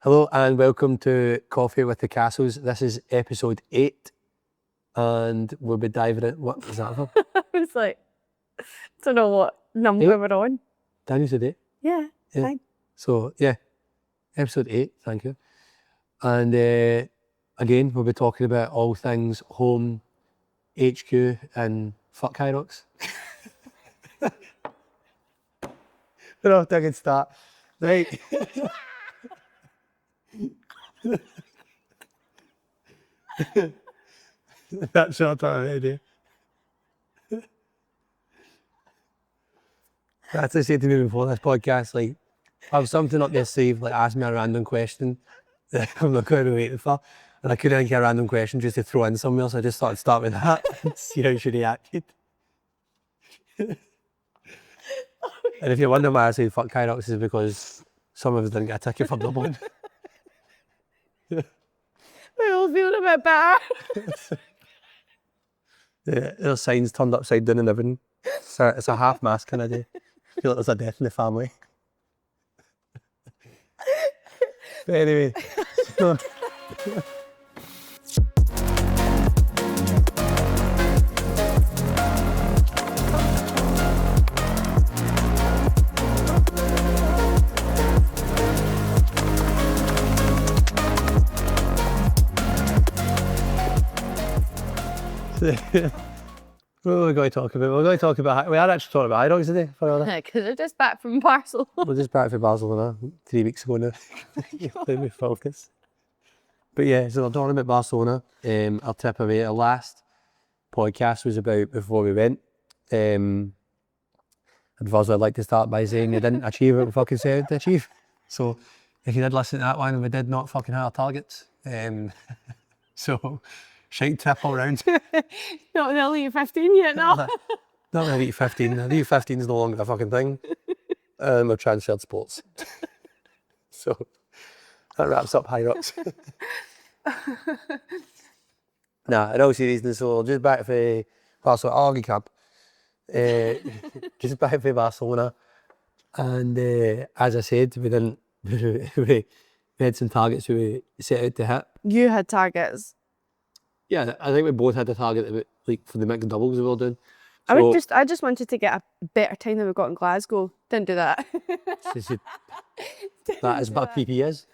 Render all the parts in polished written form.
Hello and welcome to Coffee with the Cassells. This is episode 8 and we'll be diving in. What is that for? I was like, don't know what number we're on. Daniel's today. Yeah, fine. So, yeah, episode 8, thank you. And again, we'll be talking about all things home, HQ and fuck high rocks. We're off to a good start. Right. That's what I'm trying to do. That's what I said to me before this podcast, like, I have something up your sleeve, like ask me a random question that I'm not going to be waiting for. And I couldn't think of a random question just to throw in somewhere, so I just thought I'd start with that and see how she reacted. And if you're wondering why I say fuck high rocks, is because some of us didn't get a ticket for Dublin. We're all feeling a bit better. There's signs turned upside down and everything. It's a half mask kind of day. I feel like there's a death in the family. But anyway. What are we going to talk about? We're going to talk about, we are actually talking about high rocks today. Because they're just back from Barcelona. We're just back from Barcelona 3 weeks ago now. Let me focus. But yeah, so we're talking about Barcelona. Our trip away. Our last podcast was about before we went. And firstly, I'd like to start by saying you didn't achieve what we fucking said to achieve. So if you did listen to that one, we did not fucking hit our targets. So shite trip all round. Not nearly 15 yet, no. Not really 15. I think 15 is no longer a fucking thing. We've transferred sports. So that wraps up high rocks. Nah, in all seriousness, so just back for Barcelona, Argy Camp. Just back for Barcelona. And as I said, we didn't, we had some targets we set out to hit. You had targets. Yeah, I think we both had a target that like for the McDoubles we were doing. So, I just wanted to get a better time than we got in Glasgow. Didn't do that. That is what PP is.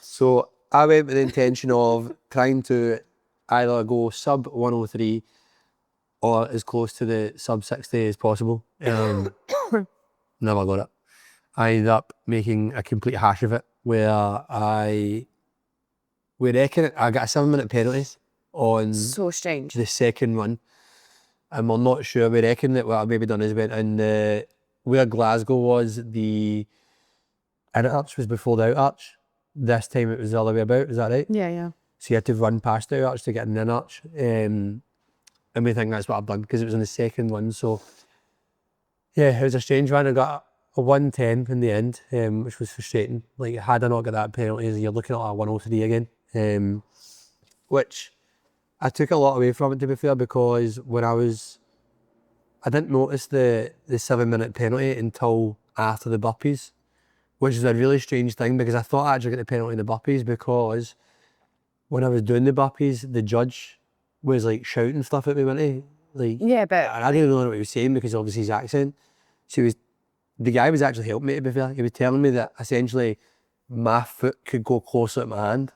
So I went with the intention of trying to either go sub 103 or as close to the sub 60 as possible. Never got it. I ended up making a complete hash of it where we reckon I got a 7-minute penalties on So strange. the second run, and we're not sure. We reckon that what I've maybe done is went in where Glasgow was, the in arch was before the out arch. This time it was the other way about, is that right? Yeah, yeah. So you had to run past the out arch to get in the arch, and we think that's what I've done because it was on the second one. So yeah, it was a strange one. I got a 110 in the end, which was frustrating. Like, had I not got that penalty, you're looking at a 103 again, which I took a lot away from it, to be fair, because when I didn't notice the 7-minute penalty until after the burpees, which is a really strange thing because I thought I actually got the penalty in the burpees because when I was doing the burpees, the judge was like shouting stuff at me, wasn't he? Like, Yeah, but I didn't know what he was saying because obviously his accent. So the guy was actually helping me, to be fair. He was telling me that essentially my foot could go closer to my hand.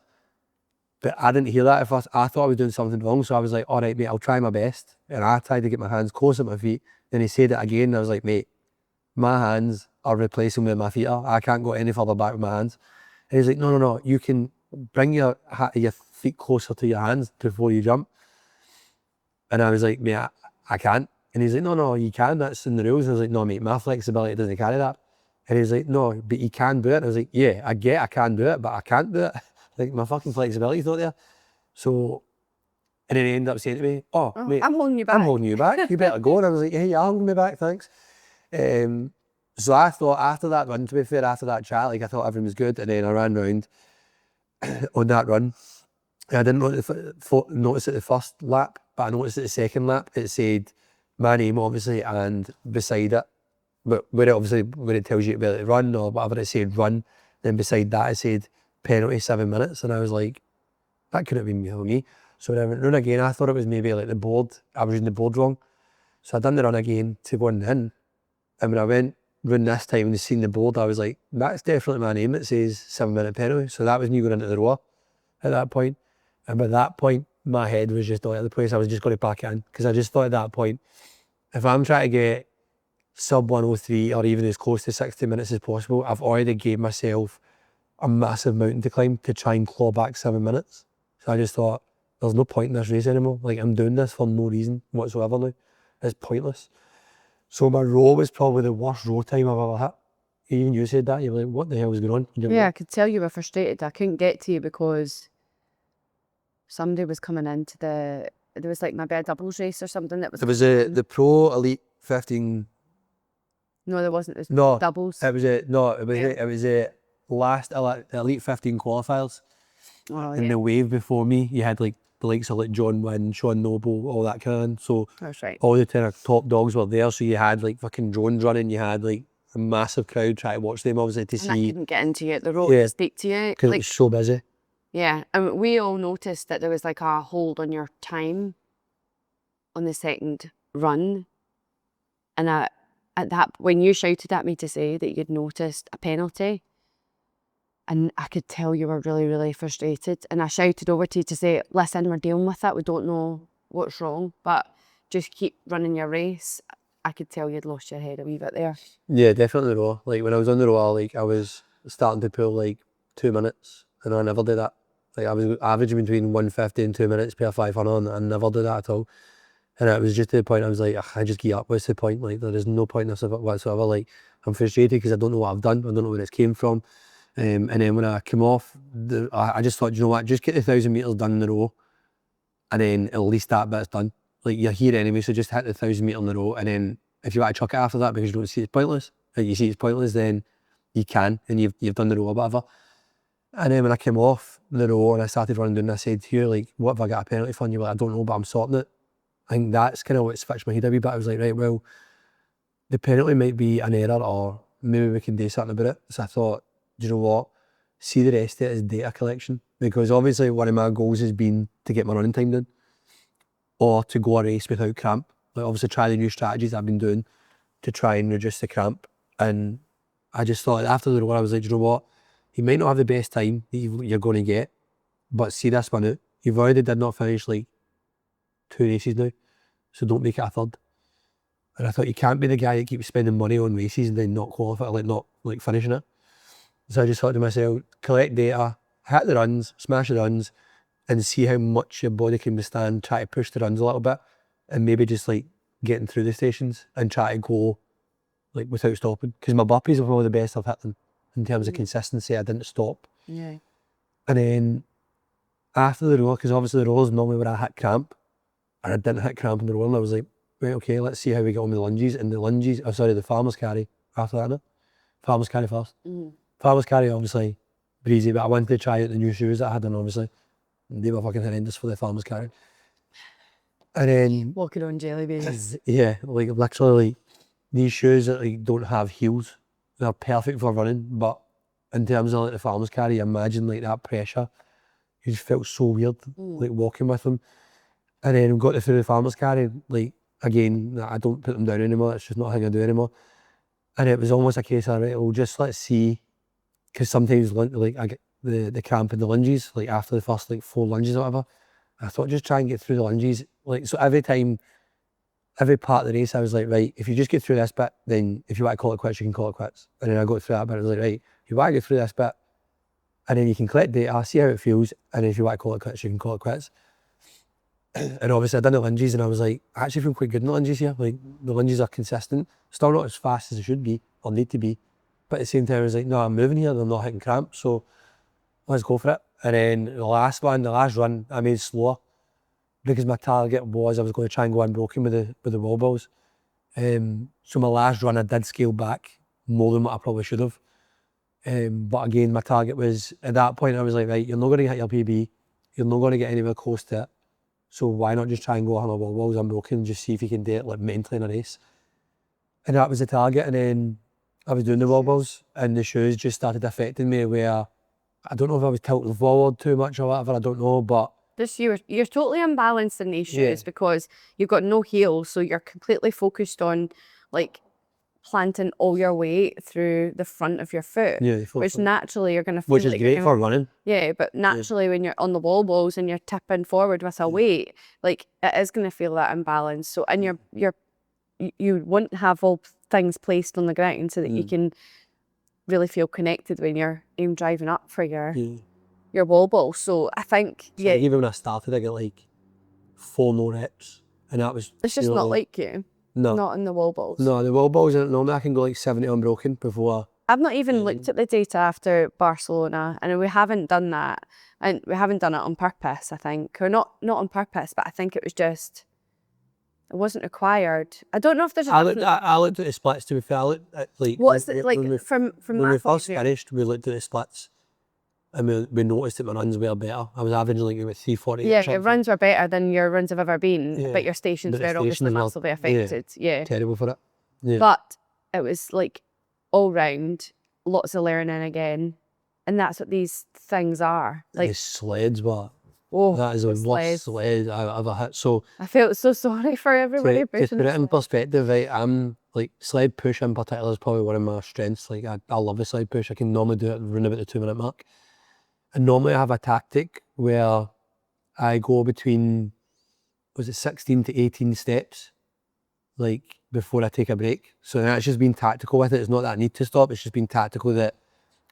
But I didn't hear that at first. I thought I was doing something wrong. So I was like, all right, mate, I'll try my best. And I tried to get my hands closer to my feet. Then he said it again. And I was like, mate, my hands are replacing where my feet are. I can't go any further back with my hands. And he's like, no. You can bring your feet closer to your hands before you jump. And I was like, mate, I can't. And he's like, no, you can. That's in the rules. And I was like, no, mate, my flexibility doesn't carry that. And he's like, no, but you can do it. And I was like, yeah, I can do it, but I can't do it. Like, my fucking flexibility's not there. So, and then he ended up saying to me, oh mate, I'm holding you back. I'm holding you back. You better go. And I was like, hey, you're holding me back, thanks. So I thought after that run, to be fair, after that chat, like I thought everything was good. And then I ran round on that run. And I didn't notice it the first lap, but I noticed it the second lap. It said my name, obviously, and beside it, but where it tells you whether to run or whatever, it said run. Then beside that, it said penalty 7 minutes, and I was like, that couldn't have been me. So when I went round again, I thought it was maybe like the board, I was reading the board wrong. So I done the run again to go in, and when I went round this time and seen the board, I was like, that's definitely my name, it says 7 minute penalty. So that was me going into the rower at that point. And by that point, my head was just all at the place. I was just going to back it in, because I just thought at that point, if I'm trying to get sub 103 or even as close to 60 minutes as possible, I've already gave myself a massive mountain to climb to try and claw back 7 minutes. So I just thought, there's no point in this race anymore. Like, I'm doing this for no reason whatsoever now. It's pointless. So my row was probably the worst row time I've ever hit. Even you said that. You were like, what the hell was going on? Yeah, I could tell you were frustrated. I couldn't get to you because somebody was coming into there was like maybe a doubles race or something that was... It was the Pro Elite 15... No, there wasn't. It was No, doubles. it was a last Elite 15 qualifiers. Oh, In the wave before me, you had like the likes of like John Wynn, Sean Noble, all that kind of thing. So that's right. all the kind of top dogs were there. So you had like fucking drones running. You had like a massive crowd trying to watch them, obviously, to And I see. couldn't get into you at the road to speak to you. Because Like, it was so busy. yeah, and we all noticed that there was like a hold on your time on the second run. And at that, when you shouted at me to say that you'd noticed a penalty, and I could tell you were really, really frustrated. And I shouted over to you to say, listen, we're dealing with it. We don't know what's wrong, but just keep running your race. I could tell you'd lost your head a wee bit there. Yeah, definitely the row. Like when I was on the row, like I was starting to pull like 2 minutes, and I never did that. Like I was averaging between 150 and 2 minutes per 500, and I never did that at all. And it was just to the point I was like, I just give up. What's the point? Like there is no point in this whatsoever. Like I'm frustrated because I don't know what I've done. I don't know where this came from. And then when I came off, I just thought, you know what, just get the 1,000 metres done in the row, and then at least that bit's done. Like you're here anyway, so just hit the 1,000 metre in the row, and then if you want to chuck it after that because you don't see it's pointless, like you see it's pointless, then you can, and you've done the row or whatever. And then when I came off the row and I started running down, I said to you, like, what have I got a penalty for? And you were like, I don't know, but I'm sorting it. I think that's kind of what switched my head a wee bit. I was like, right, well, the penalty might be an error, or maybe we can do something about it. So I thought, do you know what? See the rest of it as data collection, because obviously one of my goals has been to get my running time down, or to go a race without cramp. Like obviously try the new strategies I've been doing to try and reduce the cramp. And I just thought after the row, I was like, do you know what? You might not have the best time that you're going to get, but see this one out. You've already did not finish like 2 races now, so don't make it a third. And I thought you can't be the guy that keeps spending money on races and then not qualify, like not like finishing it. So I just thought to myself, collect data, hit the runs, smash the runs, and see how much your body can withstand. Try to push the runs a little bit, and maybe just like getting through the stations and try to go like without stopping. Because my burpees are probably the best I've hit them in terms of consistency. I didn't stop. Yeah. And then after the row, because obviously the row is normally where I hit cramp, and I didn't hit cramp in the row, and I was like, right, okay, let's see how we get on with the lunges. And the lunges, the farmer's carry after that, no? Farmer's carry first. Farmer's carry, obviously, breezy, but I wanted to try out the new shoes that I had, and obviously, they were fucking horrendous for the farmer's carry. And then... walking on jelly beans. Yeah, like literally, like, these shoes that like don't have heels, they're perfect for running, but in terms of like the farmer's carry, imagine like that pressure. You just felt so weird, like walking with them. And then we got through the farmer's carry, like, again, I don't put them down anymore, it's just not a thing I do anymore. And it was almost a case of, right, well, just let's see, because sometimes like I get the cramp in the lunges, like after the first like 4 lunges or whatever. I thought just try and get through the lunges. Like, so every time, every part of the race, I was like, right, if you just get through this bit, then if you want to call it quits, you can call it quits. And then I got through that bit, I was like, right, you want to get through this bit, and then you can collect data, see how it feels, and then if you want to call it quits, you can call it quits. And obviously I done the lunges, and I was like, I actually feel quite good in the lunges here. Like, the lunges are consistent, still not as fast as they should be, or need to be, but at the same time I was like, no, I'm moving here and I'm not hitting cramp, so let's go for it. And then the last run, I made slower, because my target was I was going to try and go unbroken with the wall balls. So my last run I did scale back more than what I probably should have. But again, my target was, at that point I was like, right, you're not going to hit your PB, you're not going to get anywhere close to it, so why not just try and go on my wall balls unbroken and just see if you can do it like mentally in a race. And that was the target. And then I was doing the wall balls, and the shoes just started affecting me, where I don't know if I was tilting forward too much or whatever, I don't know, but Just you're totally unbalanced in these shoes because you've got no heel, so you're completely focused on like planting all your weight through the front of your foot. Yeah, which naturally you're going to feel which is like great for running. Yeah, but naturally when you're on the wall balls and you're tipping forward with a weight, like it is going to feel that imbalance. So and you want to have all things placed on the ground so that you can really feel connected when you're even driving up for your wall ball. So I think even when I started I got like 4 more reps and that was it's just not like you. No. Not in the wall balls. No, the wall balls normally I can go like 70 unbroken before. I've not even looked at the data after Barcelona, and we haven't done that, and we haven't done it on purpose, I think, or not on purpose, but I think it was just, it wasn't required. I don't know if there's. I looked at the splits. To be fair, I looked at like what's it like from when we first finished. We looked at the splits, and we noticed that my runs were better. I was averaging like about 340. Yeah, your runs were better than your runs have ever been, but your stations were obviously massively affected. Yeah, terrible for it. Yeah. But it was like all round, lots of learning again, and that's what these things are. Like the sleds were. Oh, that is the worst sled I've ever hit. So I felt so sorry for everybody. To put it in perspective, right, I'm like sled push in particular is probably one of my strengths. Like I love the sled push. I can normally do it around about the 2-minute mark. And normally I have a tactic where I go between, was it 16 to 18 steps, like before I take a break. So that's just been tactical with it. It's not that I need to stop. It's just been tactical that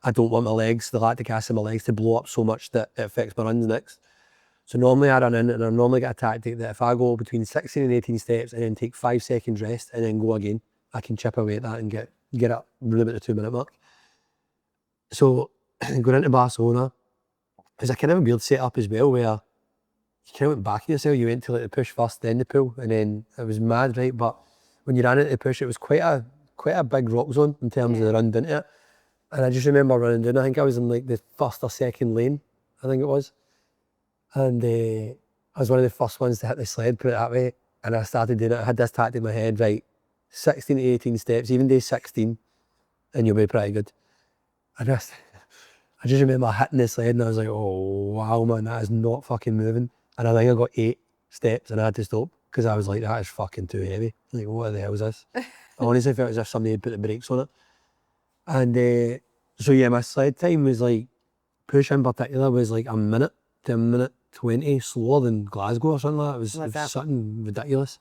I don't want my legs, the lactic acid in my legs to blow up so much that it affects my runs next. So normally I run in and I normally get a tactic that if I go between 16 and 18 steps and then take 5 seconds rest and then go again, I can chip away at that and get up really about the 2-minute mark. So going into Barcelona, it's a kind of a weird setup as well where you kind of went back in yourself. You went to like the push first, then the pull, and then it was mad, right? But when you ran into the push, it was quite a big rock zone in terms of the run into it. And I just remember running down, I think I was in like the first or second lane, I think it was. And I was one of the first ones to hit the sled, put it that way. And I started doing it. I had this tactic in my head, right, 16 to 18 steps, even day 16, and you'll be pretty good. I just remember hitting the sled and I was like, oh, wow, man, that is not fucking moving. And I think I got 8 steps and I had to stop because I was like, that is fucking too heavy. Like, what the hell is this? I honestly felt as if somebody had put the brakes on it. And so yeah, my sled time was like, push in particular was like a minute to a minute 20 slower than Glasgow or something like that. It was something ridiculous.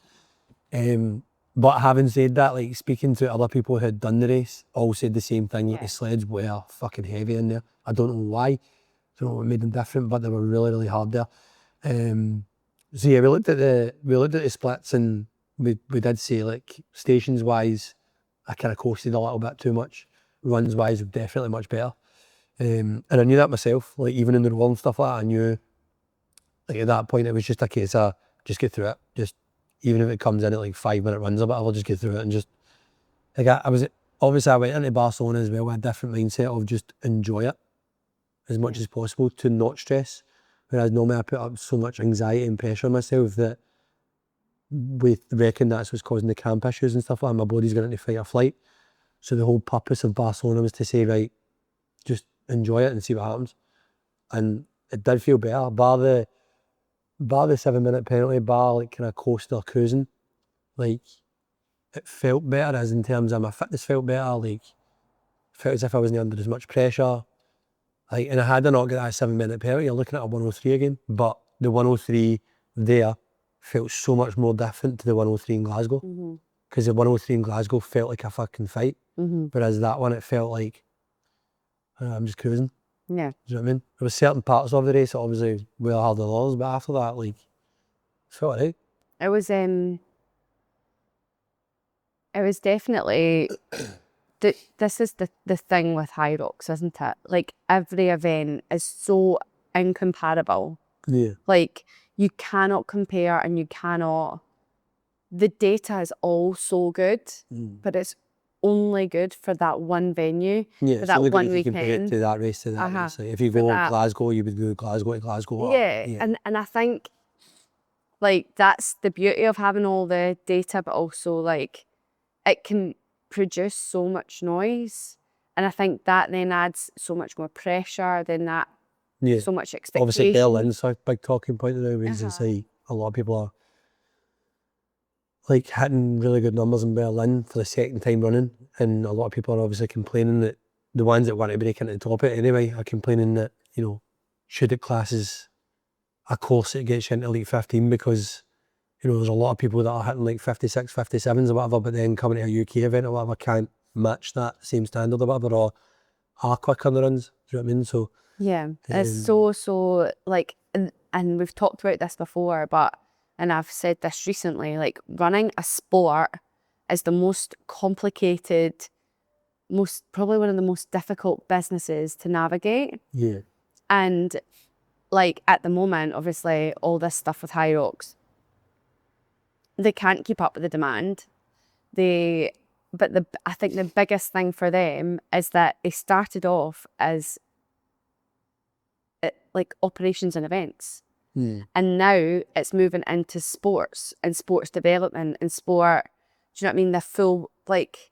But having said that, like speaking to other people who had done the race, all said the same thing. Like the sleds were fucking heavy in there. I don't know why. I don't know what made them different, but they were really, really hard there. So yeah, we looked at the splits and we did say like stations wise, I kind of coasted a little bit too much. Runs wise, definitely much better. And I knew that myself. Like even in the roll and stuff like that, I knew. Like at that point, it was just a case of just get through it. Just even if it comes in at like 5-minute runs or whatever, just get through it and just like I went into Barcelona as well with a different mindset of just enjoy it as much as possible to not stress. Whereas normally I put up so much anxiety and pressure on myself that we reckon that's what's causing the cramp issues and stuff like that. My body's going into fight or flight. So the whole purpose of Barcelona was to say, right, just enjoy it and see what happens. And it did feel better, bar the 7-minute penalty, bar like kind of coastal cruising. Like it felt better as in terms of my fitness felt better, like felt as if I wasn't under as much pressure. Like, and I had not got that 7-minute penalty, you're looking at a 103 again, but the 103 there felt so much more different to the 103 in Glasgow. Because the 103 in Glasgow felt like a fucking fight. Whereas that one, it felt like, I'm just cruising. Yeah. Do you know what I mean? There was certain parts of the race that obviously were harder than others, but after that, like, it felt alright. It was definitely, this is the thing with High Rocks, isn't it? Like every event is so incomparable. Yeah. Like you cannot compare and the data is all so good, but it's only good for that one venue, for that one weekend. You compare it to that race, race. Like if you go to Glasgow, you would go Glasgow to Glasgow. Yeah. And I think like that's the beauty of having all the data, but also like it can produce so much noise. And I think that then adds so much more pressure, then that so much expectation. Obviously Berlin's a big talking point now, because it's like a lot of people are like hitting really good numbers in Berlin for the second time running, and a lot of people are obviously complaining that the ones that want to break into the top of it anyway are complaining that, you know, should it class as a course that gets you into Elite 15, because, you know, there's a lot of people that are hitting like 56, 57s or whatever, but then coming to a UK event or whatever can't match that same standard or whatever, or are quicker on the runs. Do you know what I mean? So yeah, it's so like, and we've talked about this before, but, and I've said this recently, like running a sport is the most complicated, probably one of the most difficult businesses to navigate. Yeah. And like at the moment, obviously all this stuff with High Rocks, they can't keep up with the demand. I think the biggest thing for them is that they started off as like operations and events. And now it's moving into sports and sports development and sport. Do you know what I mean? The full, like,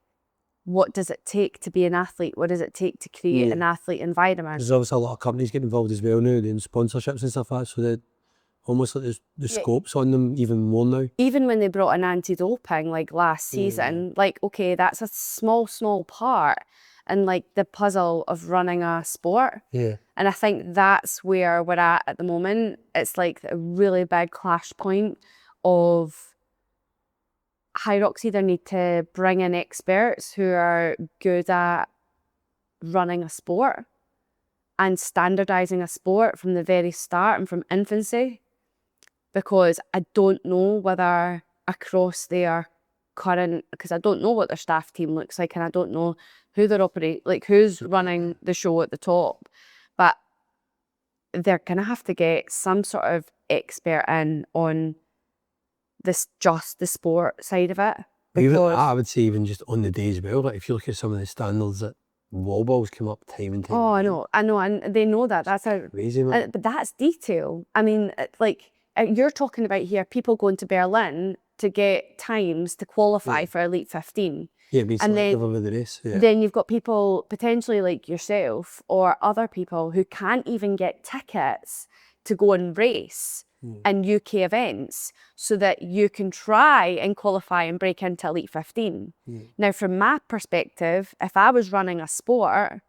what does it take to be an athlete? What does it take to create an athlete environment? There's obviously a lot of companies getting involved as well now, doing sponsorships and stuff like that, so that almost like the scope's on them even more now. Even when they brought in anti-doping like last season, like, okay, that's a small part in like the puzzle of running a sport. Yeah. And I think that's where we're at the moment. It's like a really big clash point of High Rocks either need to bring in experts who are good at running a sport and standardizing a sport from the very start and from infancy, because I don't know whether across their current, because I don't know what their staff team looks like, and I don't know who they're like who's running the show at the top, but they're gonna have to get some sort of expert in on this, just the sport side of it. Because I would say even just on the day as well, like if you look at some of the standards that wall balls come up time and time again. I know, and they know that. That's crazy, man. but that's detail. I mean, like you're talking about here, people going to Berlin to get times to qualify for Elite 15. Yeah, be selective over the race. Yeah. Then you've got people potentially like yourself or other people who can't even get tickets to go and race in UK events so that you can try and qualify and break into Elite 15. Now, from my perspective, if I was running a sport,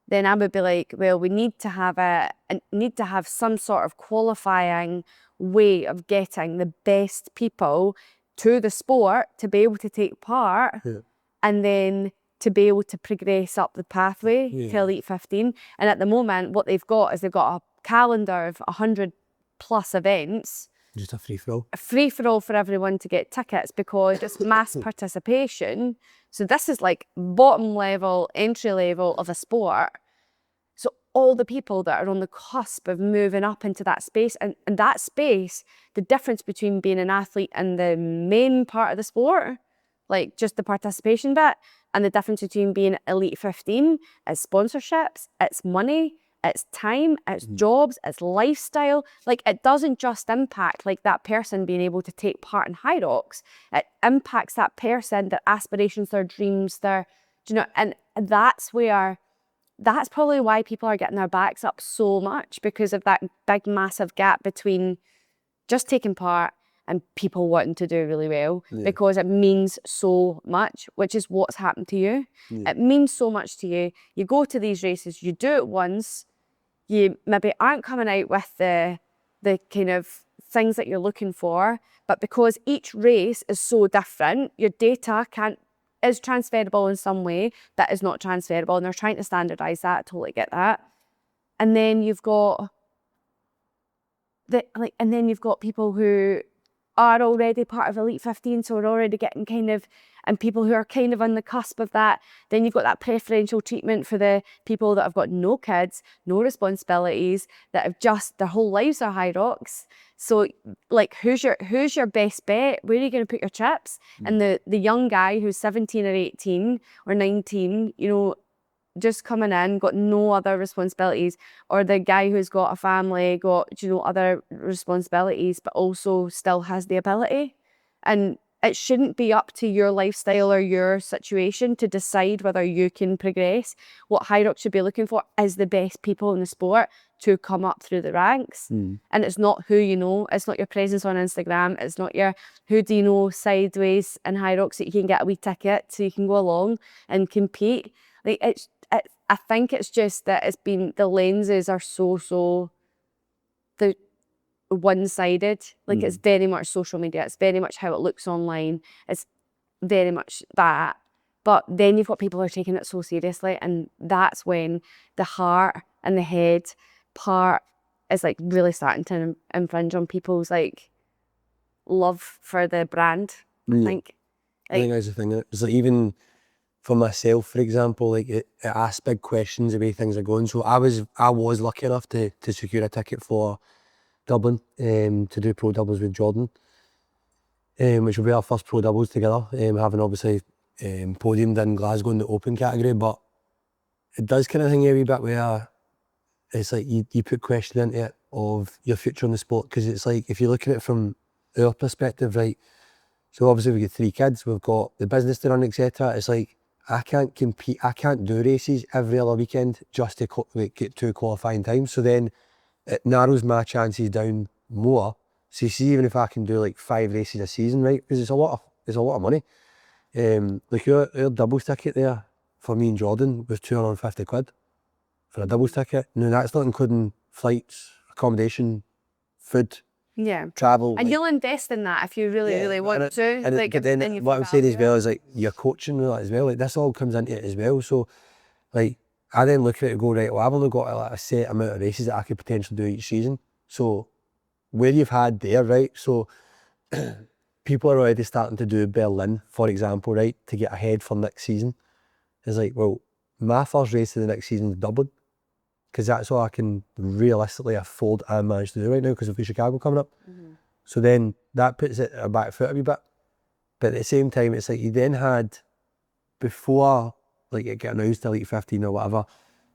then I would be like, well, we need to have some sort of qualifying way of getting the best people to the sport to be able to take part, and then to be able to progress up the pathway to Elite 15. And at the moment, what they've got is they've got a calendar of 100 plus events. Just a free-for-all. A free-for-all for everyone to get tickets, because it's mass participation. So this is like bottom level, entry level of a sport. So all the people that are on the cusp of moving up into that space, and that space, the difference between being an athlete and the main part of the sport, like just the participation bit, and the difference between being Elite 15 is sponsorships, it's money, it's time, it's jobs, it's lifestyle. Like, it doesn't just impact like that person being able to take part in High Rocks. It impacts that person, their aspirations, their dreams, and that's probably why people are getting their backs up so much, because of that big, massive gap between just taking part and people wanting to do really well, because it means so much, which is what's happened to you. It means so much to you. You go to these races, you do it once, you maybe aren't coming out with the kind of things that you're looking for, but because each race is so different, your data is transferable in some way that is not transferable, and they're trying to standardize that. I totally get that. And then you've got people who are already part of Elite 15, so we're already getting and people who are kind of on the cusp of that. Then you've got that preferential treatment for the people that have got no kids, no responsibilities, that have just, their whole lives are High Rocks. So like, who's your best bet? Where are you going to put your chips? And the young guy who's 17 or 18 or 19, just coming in, got no other responsibilities, or the guy who's got a family, got, other responsibilities, but also still has the ability. And it shouldn't be up to your lifestyle or your situation to decide whether you can progress. What High Rock should be looking for is the best people in the sport to come up through the ranks. And it's not who you know, it's not your presence on Instagram, it's not your who do you know sideways in High Rock so you can get a wee ticket so you can go along and compete. Like I think it's just that it's been, the lenses are so the one-sided. Like it's very much social media, it's very much how it looks online, it's very much that. But then you've got people who are taking it so seriously, and that's when the heart and the head part is like really starting to infringe on people's like love for the brand. I think that's the thing. It's like, even for myself, for example, like it asks big questions the way things are going. So I was lucky enough to secure a ticket for Dublin to do pro doubles with Jordan, which will be our first pro doubles together, having obviously podiumed in Glasgow in the open category. But it does kind of thing a wee bit where it's like you put question into it of your future in the sport, because it's like, if you look at it from our perspective, right, so obviously we've got 3 kids, we've got the business to run, etc. It's like, I can't compete, I can't do races every other weekend just to get 2 qualifying times. So then it narrows my chances down more. So you see, even if I can do like 5 races a season, right, because it's a lot of money. Like our doubles ticket there for me and Jordan was 250 quid for a doubles ticket. Now that's not including flights, accommodation, food, travel. And you'll invest in that if you really want to. But then what I'm saying as well is like your coaching and that as well. Like this all comes into it as well. So like I then look at it and go, right, well, I've only got like a set amount of races that I could potentially do each season. So where you've had there, right? So people are already starting to do Berlin, for example, right, to get ahead for next season. It's like, well, my first race of the next season is Dublin, because that's all I can realistically afford and manage to do right now because of the Chicago coming up. So then that puts it a back foot a wee bit. But at the same time, it's like you then had, before like it got announced to Elite 15 or whatever,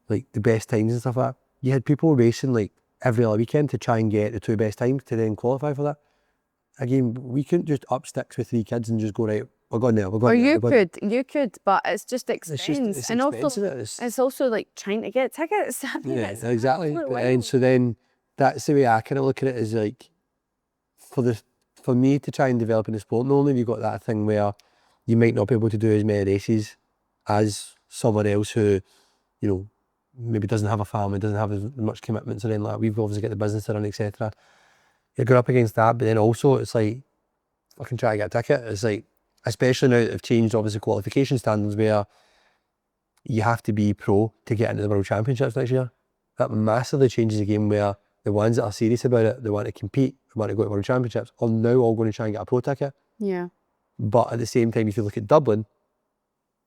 like the best times and stuff like that, you had people racing like every other weekend to try and get the 2 best times to then qualify for that. Again, we couldn't just up sticks with 3 kids and just go, right, we're going there, we're going there. You could, but it's just expense. It's and expensive. also, it's also like trying to get tickets. I mean, Yeah, it's exactly. absolute And wild. so then that's the way I kind of look at it, is like, for me to try and develop in the sport, not only have you got that thing where you might not be able to do as many races as someone else who, you know, maybe doesn't have a family, doesn't have as much commitments or anything like that. We've obviously got the business to run, etc. You're going up against that, but then also it's like, I can try to get a ticket. It's like, especially now that they've changed obviously qualification standards where you have to be pro to get into the World Championships next year. That massively changes the game, where the ones that are serious about it, they want to compete, they want to go to World Championships, are now all going to try and get a pro ticket. Yeah. But at the same time, if you look at Dublin,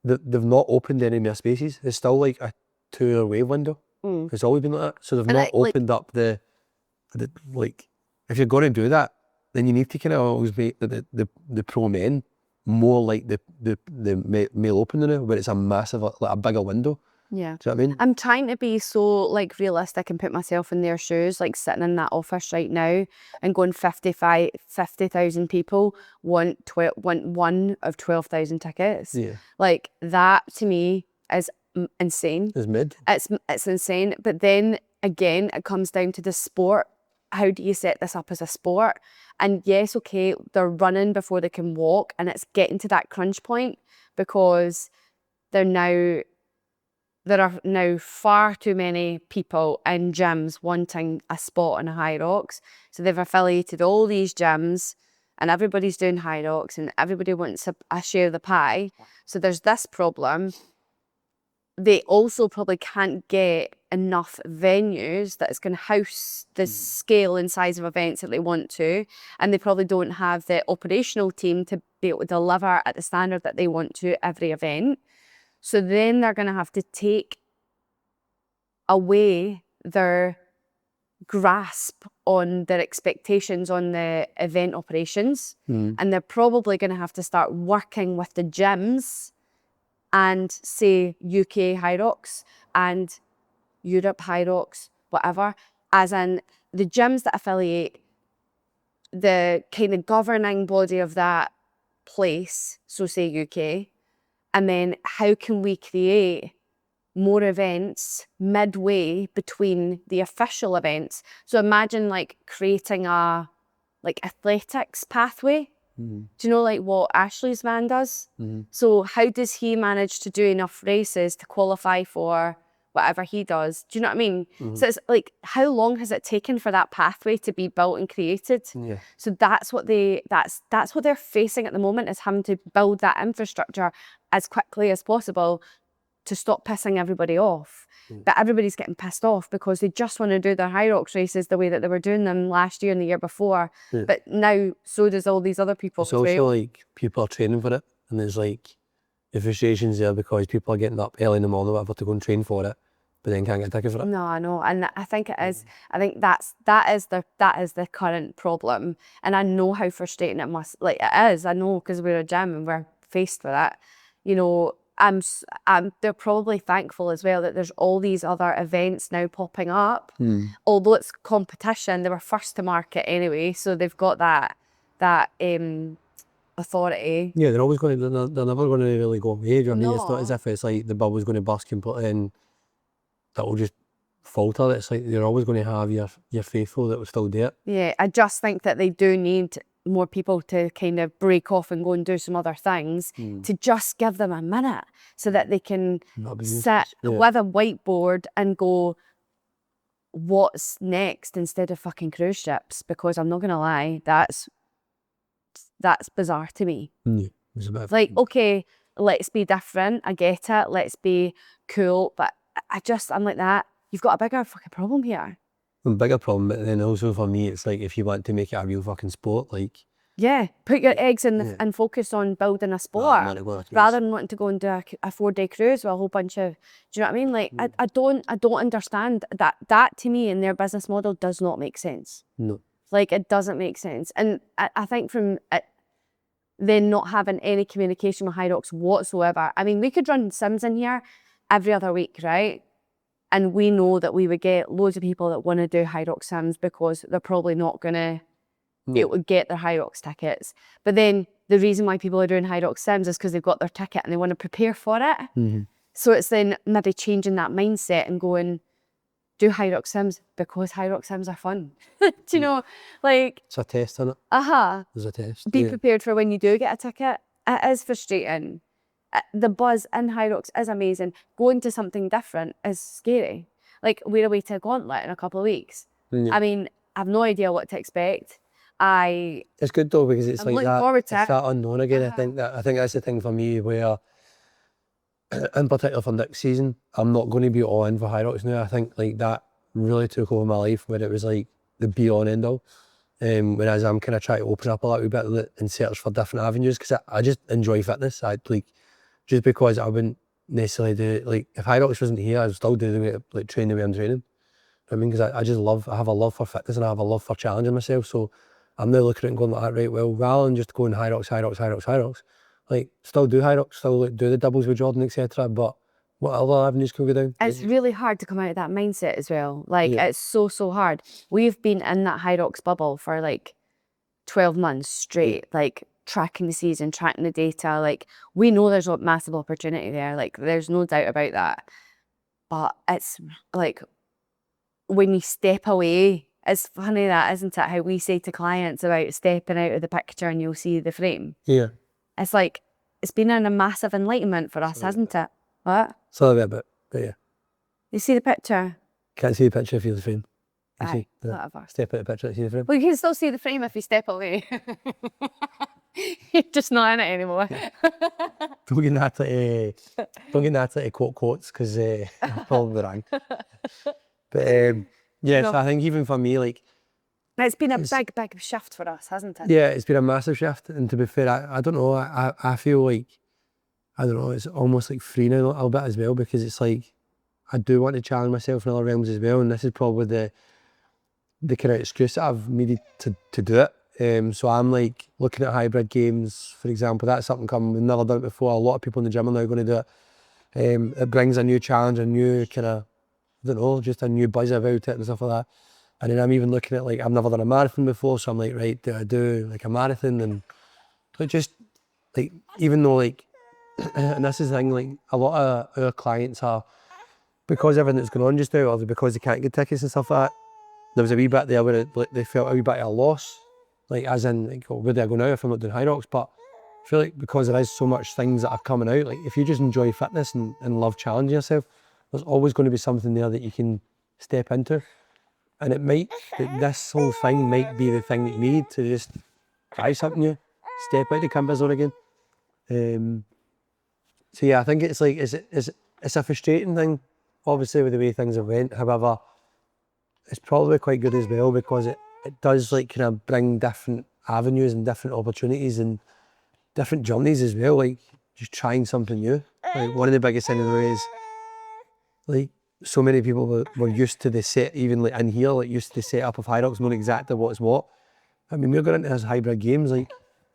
they've not opened any more spaces. It's still like a 2-hour wave window. It's always been like that. So they've not opened up the like, if you're going to do that, then you need to kind of always make the pro men more like the male open now, where it's a massive, like a bigger window. Yeah. Do you know what I mean? I'm trying to be so like realistic and put myself in their shoes, like sitting in that office right now and going 50,000 people want one of 12,000 tickets. Yeah. Like that to me is insane. It's mid. It's insane. But then again, it comes down to the sport. How do you set this up as a sport? And yes, okay, they're running before they can walk, and it's getting to that crunch point because there are now far too many people in gyms wanting a spot on a High Rocks. So they've affiliated all these gyms and everybody's doing High Rocks and everybody wants a share of the pie. So there's this problem. They also probably can't get enough venues that is going to house the scale and size of events that they want to. And they probably don't have the operational team to be able to deliver at the standard that they want to every event. So then they're going to have to take away their grasp on their expectations on the event operations. And they're probably going to have to start working with the gyms and say UK High Rocks and Europe High Rocks, whatever, as in the gyms that affiliate, the kind of governing body of that place, so say UK, and then how can we create more events midway between the official events? So imagine like creating a like athletics pathway. Do you know like what Ashley's man does? So how does he manage to do enough races to qualify for whatever he does? Do you know what I mean? So it's like, how long has it taken for that pathway to be built and created? So that's what that's what they're facing at the moment, is having to build that infrastructure as quickly as possible to stop pissing everybody off. But everybody's getting pissed off because they just want to do their high rocks races the way that they were doing them last year and the year before. But now so does all these other people. It's also like people are training for it, and there's like the frustrations there because people are getting up early in the morning or whatever to go and train for it, but then can't get a ticket for it. No, I know, and I think it is. I think that is the current problem, and I know how frustrating it must like it is. I know because we're a gym and we're faced with it. You know, they're probably thankful as well that there's all these other events now popping up. Although it's competition, they were first to market anyway, so they've got that authority. Yeah, they're always going to. They're never going to really go away. Do you know what I mean? It's No. not as if it's like the bubble's going to burst completely and that will just falter. It's like you're always going to have your faithful that will still do it. Yeah, I just think that they do need more people to kind of break off and go and do some other things, to just give them a minute so that they can sit with a whiteboard and go, what's next, instead of fucking cruise ships. Because I'm not going to lie, that's bizarre to me. It's a bit Like, okay, let's be different. I get it. Let's be cool. But I'm like that. You've got a bigger fucking problem here. a bigger problem, but then also for me, it's like if you want to make it a real fucking sport, like yeah, put your eggs in and focus on building a sport rather than wanting to go and do a 4-day cruise with a whole bunch of. Do you know what I mean? Like I don't understand that. That to me in their business model does not make sense. No, like it doesn't make sense, and I think from it, then not having any communication with High Rocks whatsoever. I mean, we could run sims in here every other week, right? And we know that we would get loads of people that want to do High Rocks sims because they're probably not going to be able to get their High Rocks tickets. But then the reason why people are doing High Rocks sims is because they've got their ticket and they want to prepare for it. So it's then maybe changing that mindset and going, do High Rocks sims because High Rocks sims are fun. Do you know, like... It's a test, isn't it? There's a test. Be prepared for when you do get a ticket. It is frustrating. The buzz in High Rocks is amazing. Going to something different is scary. Like, we're away to a Gauntlet in a couple of weeks. I mean, I have no idea what to expect. It's good though, because it's I'm like looking that, forward it's to it. that unknown again. I think that's the thing for me, where in particular for next season, I'm not going to be all in for High Rocks now. I think like that really took over my life, where it was like the be all and end all. Whereas I'm kind of trying to open up a little bit and search for different avenues, because I just enjoy fitness. Just because I wouldn't necessarily do it, like if High Rocks wasn't here, I'd still do the way, like train the way I'm training. I mean, because I have a love for fitness and I have a love for challenging myself. So I'm now looking at it and going like that, right, well, rather than just going High Rocks, like still do High Rocks, still like, do the doubles with Jordan, etc. But what other avenues can we go down? It's really hard to come out of that mindset as well. Like, it's so hard. We've been in that High Rocks bubble for like 12 months straight, like tracking the season, tracking the data. Like, we know there's a massive opportunity there. Like, there's no doubt about that. But it's like, when you step away, it's funny that, isn't it? How we say to clients about stepping out of the picture and you'll see the frame. Yeah. It's like, it's been a massive enlightenment for us, hasn't it? What? It's a little bit, but yeah. You see the picture? Can't see the picture if you're the frame. Aye, whatever. Step out of the picture, see the frame. Well, you can still see the frame if you step away. You're just not in it anymore. Don't get Natalie to quote quotes, because I'm probably wrong. But yeah, no. So I think even for me, like, it's been a big shift for us, hasn't it? Yeah, it's been a massive shift. And to be fair, I don't know, I feel like, I don't know, it's almost like free now a little bit as well, because it's like, I do want to challenge myself in other realms as well. And this is probably the kind of excuse that I've needed to do it. So I'm like looking at hybrid games, for example. That's something we've never done it before. A lot of people in the gym are now going to do it. It brings a new challenge, a new kind of, I don't know, just a new buzz about it and stuff like that. And then I'm even looking at, like, I've never done a marathon before, so I'm like, right, do I do like a marathon? And like, just like, even though, like, and this is the thing, like, a lot of our clients are, because everything that's going on just now, or because they can't get tickets and stuff like that, there was a wee bit there where like, they felt a wee bit of a loss, like, as in, like, oh, where do I go now if I'm not doing High Rocks? But I feel like because there is so much things that are coming out, like, if you just enjoy fitness and love challenging yourself, there's always going to be something there that you can step into. And it might, this whole thing might be the thing that you need to just try something new, step out of the comfort zone again. So yeah, I think it's like, it's a frustrating thing, obviously, with the way things have went. However, it's probably quite good as well, because it does, like, kind of bring different avenues and different opportunities and different journeys as well, like just trying something new. Like, one of the biggest things is, like, so many people were used to the set, even like in here, like, used to the setup of High Rocks, knowing exactly what's what. I mean, we're going into these hybrid games, like,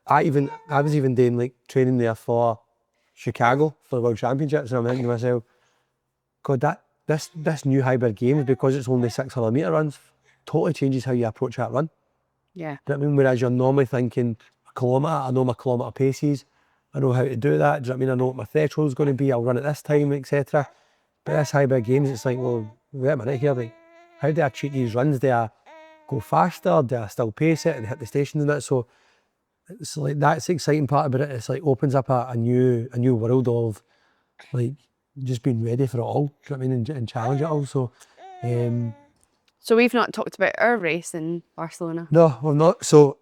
I was even doing, like, training there for Chicago for the World Championships, and I'm thinking to myself, God, this new hybrid game, because it's only 600 metre runs, totally changes how you approach that run. Yeah. You know what I mean? Whereas you're normally thinking a kilometre, I know my kilometre paces, I know how to do that, do you know what I mean? I know what my threshold's going to be, I'll run at this time, etc. But this hybrid games, it's like, well, wait a minute here, like, how do I treat these runs? Do I go faster? Do I still pace it and hit the stations and that? So it's like, that's the exciting part about it. It's like opens up a new world of, like, just being ready for it all, do you know what I mean? And challenge it all. So So we've not talked about our race in Barcelona. no, we've not. So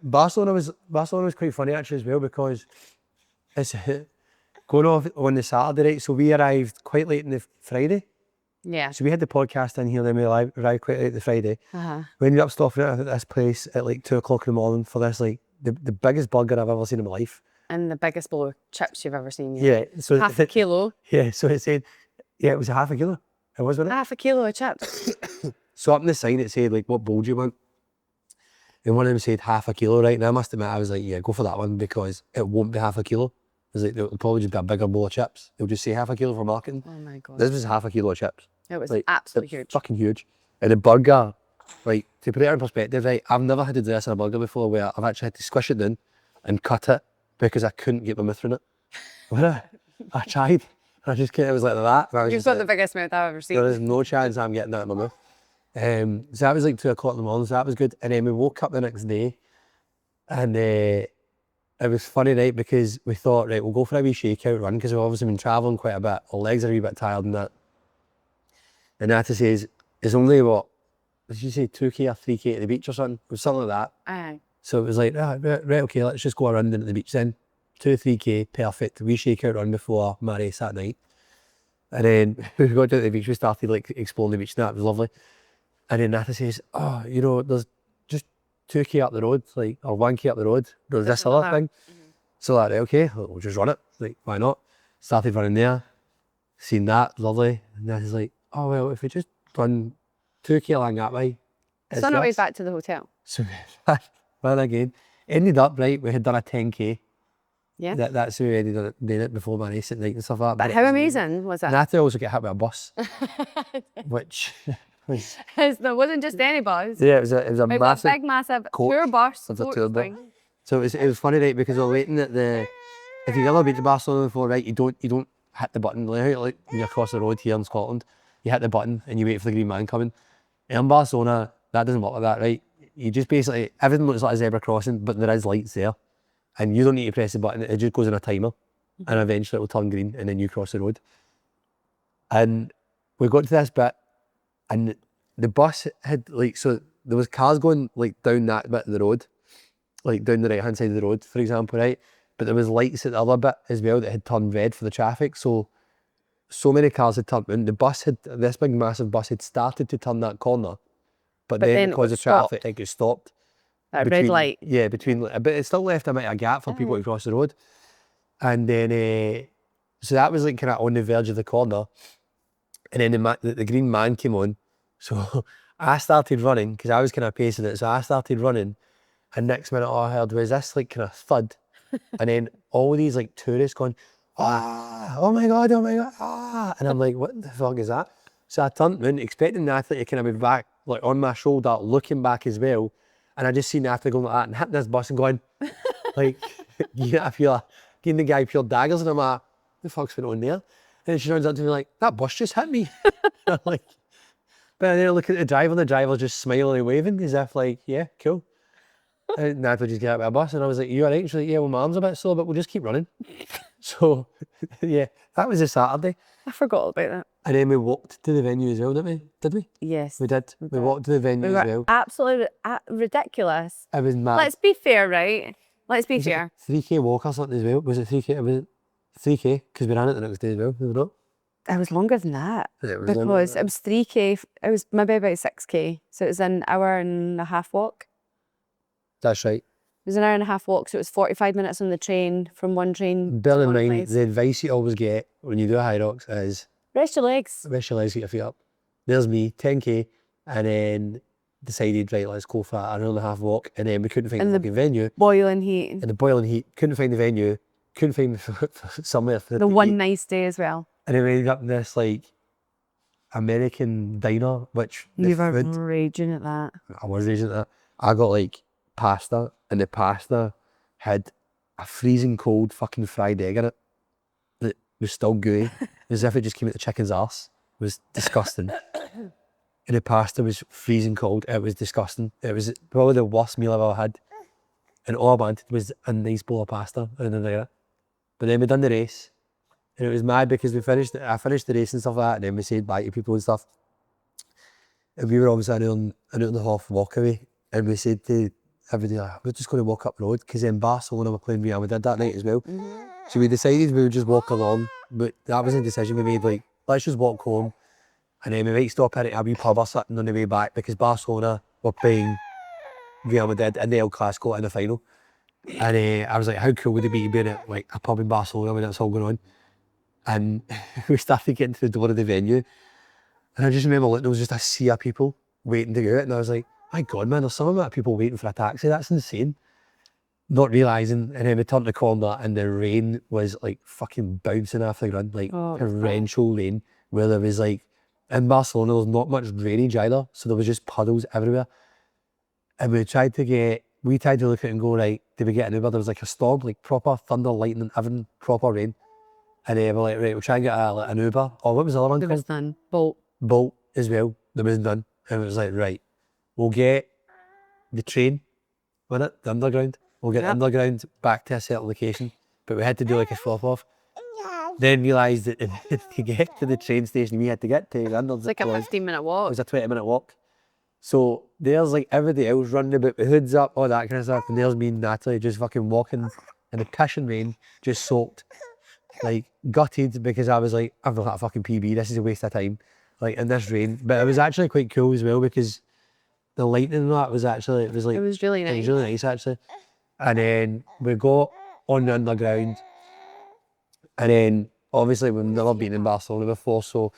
Barcelona was quite funny actually as well, because it's going off on the Saturday, right? So we arrived quite late on the Friday. Yeah. So we had the podcast in here, then we arrived quite late the Friday. We ended up stopping at this place at like 2 o'clock in the morning for this, like, the biggest burger I've ever seen in my life. And the biggest bowl of chips you've ever seen. Yeah. So half a kilo. Yeah, so it said, yeah, it was a half a kilo. It was, wasn't it? Half a kilo of chips. So up in the sign it said, like, what bowl do you want? And one of them said half a kilo, right? And I must admit, I was like, yeah, go for that one, because it won't be half a kilo. It was like, it'll probably just be a bigger bowl of chips. They'll just say half a kilo for marketing. Oh my God. This was half a kilo of chips. It was like, absolutely huge. Fucking huge. And the burger, like, to put it in perspective, right, I've never had to do this in a burger before, where I've actually had to squish it down and cut it because I couldn't get my mouth through it. I tried. I just couldn't. It was like that. You've got the biggest mouth I've ever seen. There is no chance I'm getting that in my mouth. So that was like 2 o'clock in the morning, so that was good. And then we woke up the next day, and it was funny, right, because we thought, right, we'll go for a wee shakeout run, because we've obviously been travelling quite a bit. Our legs are a wee bit tired and that. And Natalie says, it's only what, did you say 2k or 3k at the beach or something? It was something like that. Aye. So it was like, right, okay, let's just go around at the beach then. 2-3k, perfect. We shakeout run before my race that night. And then we got to the beach, we started like exploring the beach, and that was lovely. And then Natalie says, oh, you know, there's just 2k up the road, like, or 1k up the road, there's this other thing. So like, right, okay, we'll just run it. Like, why not? Started running there, seen that, lovely. And Natalie's like, oh, well, if we just run 2k along that way. So on our way back to the hotel. So ran again. Ended up, right, we had done a 10k. Yeah. That's who we ended up doing it before my race at night and stuff like that. But how amazing was that? Natalie also got hit by a bus, which was... It wasn't just any bus. Yeah, it was a massive... big, massive tour bus. Tour bus. So it was funny, right, because we were waiting at the... If you've ever been to Barcelona before, right, you don't hit the button. Like when you're across the road here in Scotland, you hit the button and you wait for the green man coming. In Barcelona, that doesn't work like that, right? You just basically, everything looks like a zebra crossing, but there is lights there. And you don't need to press the button, it just goes in a timer. And eventually it will turn green and then you cross the road. And we got to this bit and the bus had like, so there was cars going like down that bit of the road, like down the right hand side of the road, for example, right? But there was lights at the other bit as well that had turned red for the traffic. So many cars had turned, and the bus had, this big massive bus had started to turn that corner, but then because of traffic, it got stopped. That red light. Yeah, but it still left a bit of a gap for people to cross the road. And then, so that was like kind of on the verge of the corner. And then the green man came on. So I started running, because I was kind of pacing it. So I started running, and next minute all I heard was this like kind of thud. And then all these like tourists going, ah, oh my God, ah. And I'm like, what the fuck is that? So I turned around, expecting Natalie to kind of be back, like on my shoulder, looking back as well. And I just see Natalie going like that and hitting this bus and going, like, giving the guy pure daggers, and I'm like, the fuck's going on there? And then she turns up to me like, that bus just hit me. I'm like, but then I look at the driver's just smiling and waving as if like, yeah, cool. And Natalie just get out of a bus, and I was like, you all right? She's like, yeah, well, my arm's a bit sore, but we'll just keep running. So, yeah, that was a Saturday. I forgot about that. And then we walked to the venue as well, didn't we? Did we? Yes. We did. We walked to the venue We as were well. absolutely ridiculous. It was mad. Let's be fair, right? Let's be fair. 3K walk or something as well. Was it 3K? It was 3K, because we ran it the next day as well, was it not? It was longer than that. It was Because it was 3K, it was maybe about 6K. So it was an hour and a half walk. That's right. It was an hour and a half walk, so it was 45 minutes on the train, from one train Bear to in one mind, place. the advice you always get when you do a high rocks is, Rest your legs. rest your legs, get your feet up. There's me, 10K, and then decided, right, let's go for an hour and a half walk, and then we couldn't find In the the fucking venue. Boiling heat. In the boiling heat, couldn't find the venue, couldn't find somewhere for The to one eat. nice day as well. And then we ended up in this like American diner, which the You were food, raging at that. I was raging at that. I got like pasta, and the pasta had a freezing cold fucking fried egg in it that was still gooey, as if it just came out the chicken's arse. It was disgusting. And the pasta was freezing cold. It was disgusting. It was probably the worst meal I've ever had. And all I wanted was a nice bowl of pasta and then like that. But then we done the race, and it was mad because I finished the race and stuff like that, and then we said bye to people and stuff. And we were obviously an hour and a half walk away, and we said to everybody, like, we're just going to walk up the road, because in Barcelona we're playing Real Madrid that night as well. So we decided we would just walk along, but that wasn't a decision we made, like, let's just walk home, and then we might stop at a wee pub or something on the way back, because Barcelona were playing Real Madrid in the El Clasico in the final. And I was like, how cool would it be to be in like a pub in Barcelona when that's all going on? And we started getting to the door of the venue, and I just remember looking, there was just a sea of people waiting to go out, and I was like, my God, man, there's some amount of people waiting for a taxi, that's insane. Not realising, and then we turned the corner and the rain was like fucking bouncing off the ground, like torrential rain, where there was like, in Barcelona there was not much drainage either, so there was just puddles everywhere. And we tried to look at it and go, right, did we get an Uber? There was like a storm, like proper thunder, lightning, everything, proper rain. And we're like, right, we'll try and get an Uber. Or what was the other one There called? was none. Bolt. Bolt as well. There was none. And it was like, right, we'll get the train, wasn't it? The underground. We'll get the underground back to a certain location. But we had to do like a swap off. Then realised that to get to the train station we had to get to It's like a 15-minute walk. It was a 20-minute walk. So there's like everybody else running about with hoods up, all that kind of stuff. And there's me and Natalie just fucking walking in the pissing rain, just soaked, like gutted, because I was like, I've not had a fucking PB, this is a waste of time, like in this rain. But it was actually quite cool as well, because the lightning and that was actually, it was really nice. It was really nice actually. And then we got on the underground, and then obviously we've never been in Barcelona before, so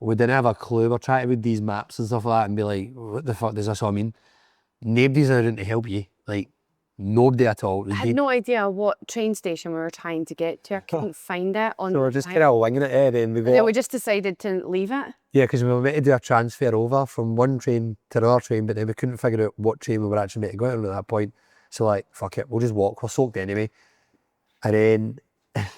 we didn't have a clue. We're trying to read these maps and stuff like that and be like, what the fuck does this all mean? Nobody's around to help you, like nobody at all. I had no idea what train station we were trying to get to. I couldn't find it on So we're just kind of winging it, then we got... And then we just decided to leave it. Yeah, because we were meant to do a transfer over from one train to another train, but then we couldn't figure out what train we were actually meant to go on at that point. So like, fuck it, we'll just walk. We're soaked anyway. And then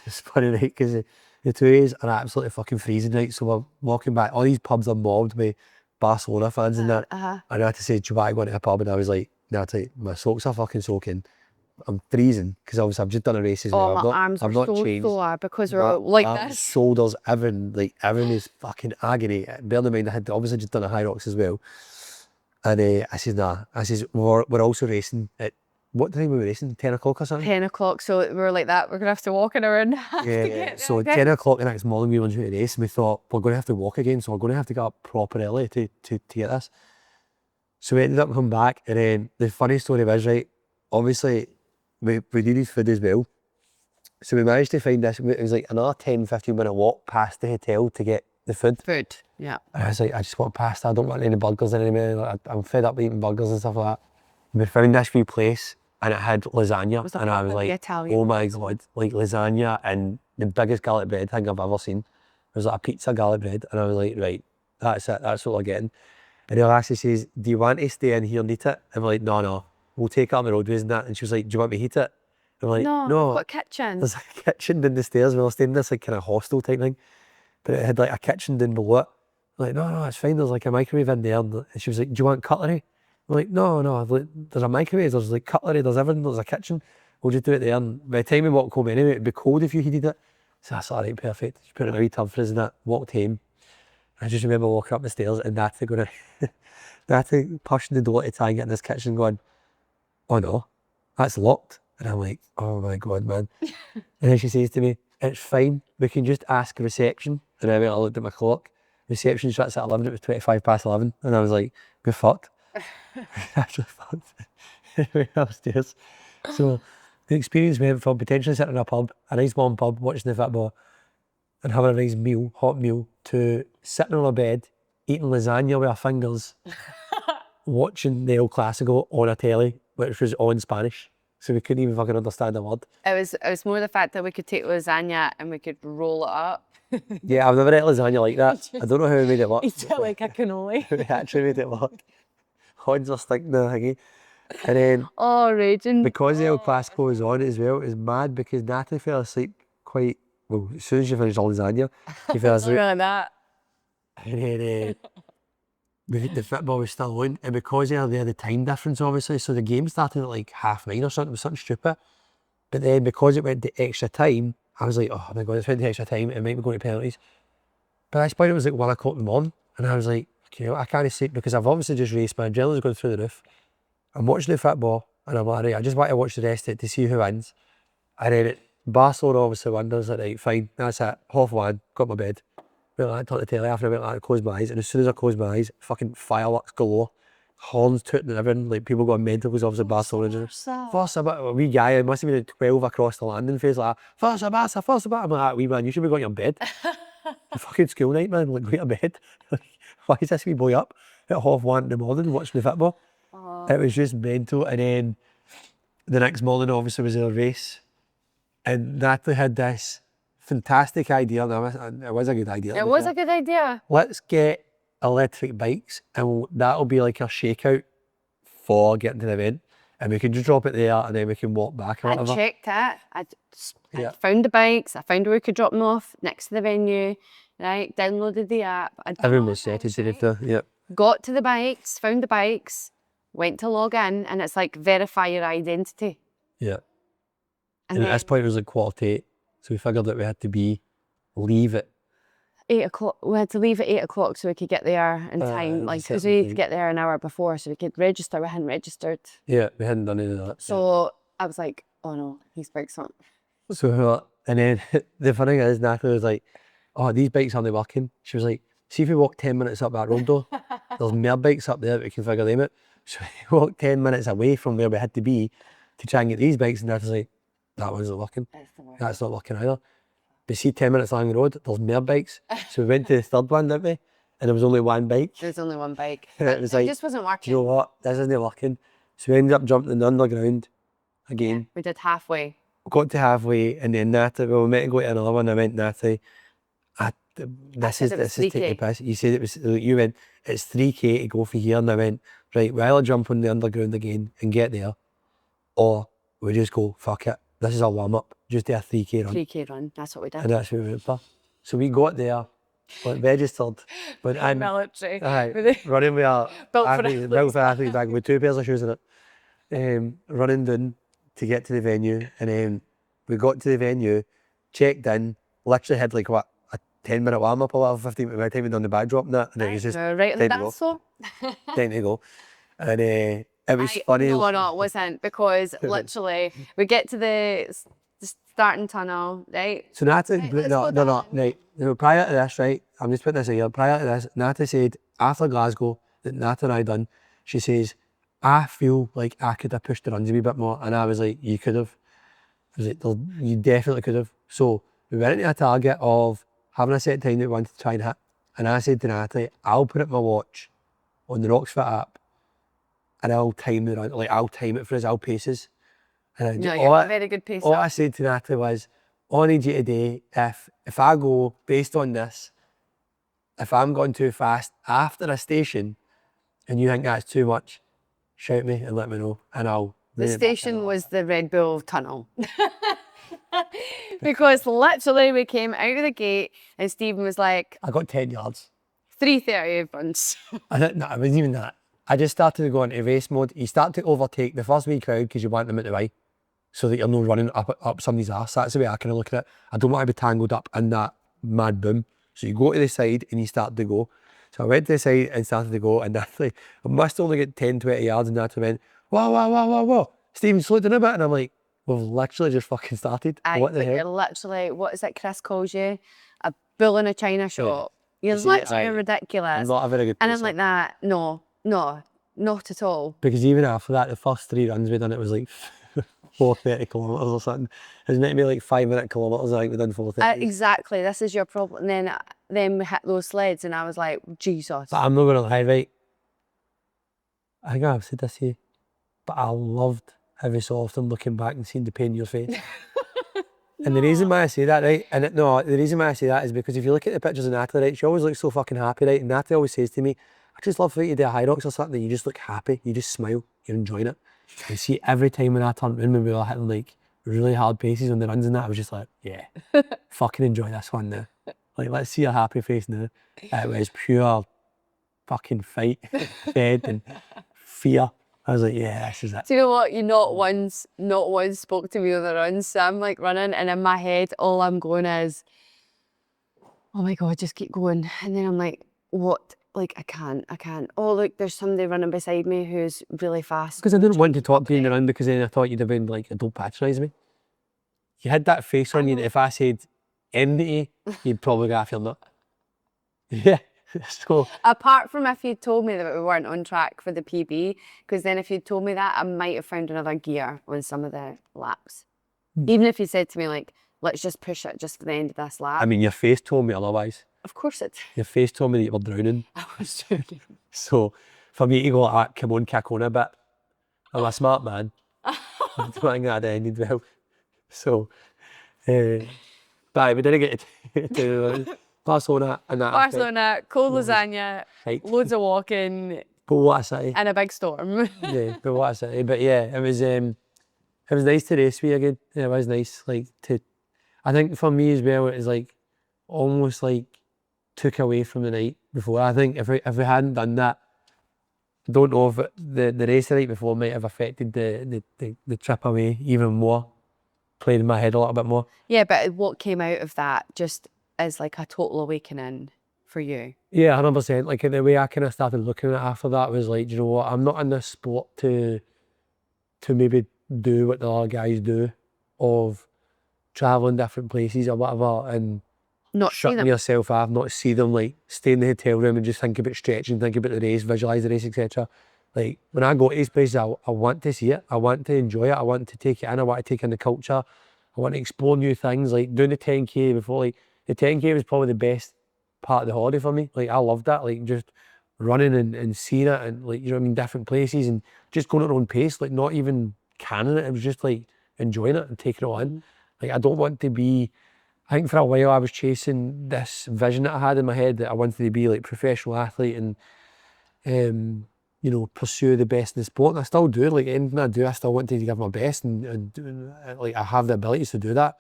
it's funny, right, because the 2 days are absolutely fucking freezing, right? So we're walking back. All these pubs are mobbed with Barcelona fans and that. And I had to say, do you want to go into a pub? And I was like, Natalie, my socks are fucking soaking. I'm freezing, because obviously I've just done a race as well. My arms were so sore because we're like this. Shoulders, everything is fucking agony. Bear in mind, I had obviously just done a high rocks as well. And I said, nah. I says, we're also racing at, what time were we racing? 10 o'clock or something? 10 o'clock, so we were like that. We're going to have to walk in around. Yeah. So at 10 o'clock the next morning we went to the race, and we thought, we're going to have to walk again, so we're going to have to get up proper early to get this. So we ended up coming back, and then the funny story was, right, obviously we needed food as well. So we managed to find this, it was like another 10-15 minute walk past the hotel to get the food. Yeah. And I was like, I just want pasta, I don't want any burgers anymore. Like, I'm fed up eating burgers and stuff like that. We found this wee place, and it had lasagna, and I was like, Italian. oh my God, like lasagna and the biggest garlic bread thing I've ever seen. It was like a pizza garlic bread, and I was like, right, that's it, that's what we're getting. And the lassie says, do you want to stay in here and eat it? And we're like, no, we'll take it on the roadways and that. And she was like, do you want me to heat it? I'm like, No, no, what kitchen? there's a kitchen down the stairs. We were staying in this like kind of hostel type thing, but it had like a kitchen down below it. I'm like, no, it's fine. There's like a microwave in there. And she was like, do you want cutlery? I'm like, no. I'm like, there's a microwave. There's like cutlery. There's everything. There's a kitchen. We'll just do it there. And by the time we walked home anyway, it'd be cold if you heated it. So that's all right, perfect. She put it in a wee tub for us and that. Walked home. I just remember walking up the stairs and Natalie going, Natalie pushing the door to try and get in this kitchen going, oh no, that's locked. And I'm like, oh my God, man. And then she says to me, it's fine, we can just ask reception. And I went, I looked at my clock. Reception shuts at 11, it was 25 past 11. And I was like, we're fucked. We're actually fucked. We went upstairs. So the experience we went from potentially sitting in a pub, a nice warm pub, watching the football, and having a nice meal, hot meal, to sitting on a bed, eating lasagna with our fingers, watching the El Clasico on a telly, which was all in Spanish. So we couldn't even fucking understand a word. It was more the fact that we could take lasagna and we could roll it up. Yeah, I've never ate lasagna like that. I don't know how we made it work. Eat it like a cannoli. We actually made it work. Odds are sticking the thingy. And then, Oh, raging. because the El Clasico was on as well, it was mad because Natalie fell asleep quite, well, as soon as she finished all lasagna, she fell asleep. Really that. And then the football was still on, and because of the time difference, obviously, so the game started at like 9:30 or something. It was something stupid. But then because it went to extra time, I was like, oh my God, it's went to extra time, it might be going to penalties. But at this point it was like 1 o'clock in the morning, and I was like, okay, I can't sleep because I've obviously just raced, my adrenaline's going through the roof. I'm watching the football, and I'm like, right, I just want to watch the rest of it to see who wins. And then Barcelona obviously won. I was like, right, fine, that's it, 1:30, got my bed. Went like, turned the telly after I went like, closed my eyes, and as soon as I closed my eyes, fucking fireworks galore, horns tooting and everything, like people going mental because obviously Barcelona just first about a wee guy, it must have been 12 across the landing phase, like first Barca. I'm like, wee man, you should be going to your bed. A fucking school night, man, like go to bed. Why is this wee boy up at 1:30 in the morning watching the football? It was just mental. And then the next morning obviously was a race, and Natalie had this fantastic idea. It was a good idea. It was a good idea. Let's get electric bikes, and that'll be like our shakeout for getting to the event, and we can just drop it there and then we can walk back or I whatever. checked it. I found the bikes. I found where we could drop them off next to the venue. Right, downloaded the app. Everyone was set to do. Yep. Got to the bikes, found the bikes, went to log in, and it's like verify your identity. Yeah. And at this point it was like 7:45, so we figured that we had to leave at 8 o'clock. We had to leave at 8 o'clock so we could get there in time. Like, because we needed to get there an hour before so we could register. We hadn't registered. Yeah, we hadn't done any of that. So I was like, oh no, these bikes aren't. So, and then the funny thing is, Natalie was like, oh, these bikes aren't working. She was like, see if we walk 10 minutes up that road though, there's more bikes up there, we can figure them out. So we walked 10 minutes away from where we had to be to try and get these bikes, and Natalie's like, that one's not working. That's not working either. But see, 10 minutes along the road, there's more bikes. So we went to the third one, didn't we? And there was only one bike. There was only one bike. It was like, just wasn't working. You know what? This isn't working. So we ended up jumping in the underground again. We did halfway. Got to halfway, and then Natalie, we were meant to go to another one. I went, Natalie, this is taking a piss. You said it was, you went, it's 3K to go for here. And I went, right, we'll either jump on the underground again and get there, or we just go, fuck it. This is a warm up. Just do a 3K run. 3K run, that's what we did. And that's what we went for. So we got there, went registered, went in. Military. Running with our built for athlete bag with 2 pairs of shoes in it. Running down to get to the venue, and then we got to the venue, checked in, literally had like what, a 10-minute warm up or whatever, 15 minutes by the time we done the bag drop and that, and it was just right on the dance floor. Time to go. And it was funny. No, it wasn't, because literally we get to the starting tunnel, right? So Natalie, no, prior to this, right, I'm just putting this here, prior to this, Natalie said, after Glasgow, that Natalie and I done, she says, I feel like I could have pushed the runs a wee bit more, and I was like, you could have. I was like, you definitely could have. So we went into a target of having a set time that we wanted to try and hit, and I said to Natalie, I'll put up my watch on the Rocksfit app, and I'll time the run, like I'll time it for us, I'll pace us. And no, you're a very good pacer. All I said to Natalie was, all I need you today, if I go based on this, if I'm going too fast after a station and you think that's too much, shout me and let me know, and I'll The station was the Red Bull tunnel. Because literally we came out of the gate and Stephen was like, I got 10 yards. 3:30 runs. I don't know, it wasn't even that. I just started to go into race mode. You start to overtake the first wee crowd because you want them out the way so that you're not running up somebody's arse. That's the way I kind of look at it. I don't want to be tangled up in that mad boom. So you go to the side and you start to go. So I went to the side and started to go, and Natalie, I must only get 10, 20 yards, and Natalie went, whoa. Stephen, slow down a bit. And I'm like, we've literally just fucking started. What the hell? You're literally, what is it Chris calls you? A bull in a china shop. You're literally ridiculous. I'm not a very good And pacer. I'm like that, no, not at all. Because even after that, the first 3 runs we done, it was like 4:30 kilometres or something. It was meant to be like 5-minute kilometres, I think we done 4:30. Exactly, this is your problem. And then we hit those sleds and I was like, Jesus. But I'm not going to lie, right? I think I've said this to you, but I loved every so often looking back and seeing the pain in your face. And the reason why I say that, right, the reason why I say that is because if you look at the pictures of Natalie, right, she always looks so fucking happy, right? And Natalie always says to me, I just love when you do a high rocks or something, you just look happy, you just smile, you're enjoying it. And see, every time when I turned in, when we were hitting like really hard paces on the runs and that, I was just like, yeah, fucking enjoy this one now. Like, let's see a happy face now. It was pure fucking fight, fed and fear. I was like, yeah, this is it. Do you know what? You not once spoke to me on the runs. So I'm like running and in my head, all I'm going is, oh my God, just keep going. And then I'm like, what? Like, I can't. Oh, look, there's somebody running beside me who's really fast. Because I didn't want to talk to you around because then I thought you'd have been like, don't patronise me. You had that face on you that if I said enmity, you'd probably go, I feel not. Yeah. So apart from if you'd told me that we weren't on track for the PB, because then if you'd told me that, I might have found another gear on some of the laps. Even if you said to me like, let's just push it just for the end of this lap. I mean, your face told me otherwise. Of course it. Your face told me that you were drowning. I was drowning. So for me to go like that, come on, kick on a bit. I'm a smart man. I don't think that ended well. So, but we didn't get to Barcelona and that. Barcelona, cold lasagna, loads of walking. But what a city. And a big storm. Yeah, but what a city. But yeah, it was nice to race with you again. It was nice, like I think for me as well, it was like almost like took away from the night before. I think if we hadn't done that, I don't know if the race the night before might have affected the trip away even more, played in my head a little bit more. Yeah, but what came out of that just is like a total awakening for you. Yeah, 100%. Like the way I kind of started looking at it after that was like, you know what, I'm not in this sport to maybe do what the other guys do of travelling different places or whatever and not shutting yourself off, not see them, like stay in the hotel room and just think about stretching, think about the race, visualise the race, etc. Like when I go to these places, I want to see it, I want to enjoy it, I want to take it in, I want to take in the culture, I want to explore new things, like doing the 10K before, like the 10K was probably the best part of the holiday for me. Like I loved that, like just running and seeing it and like, you know what I mean, different places and just going at our own pace, like not even canning it, it was just like enjoying it and taking it all in. Like I don't want to be, I think for a while I was chasing this vision that I had in my head that I wanted to be like professional athlete and you know, pursue the best in the sport, and I still do. Like anything I do, I still want to give my best and like I have the abilities to do that.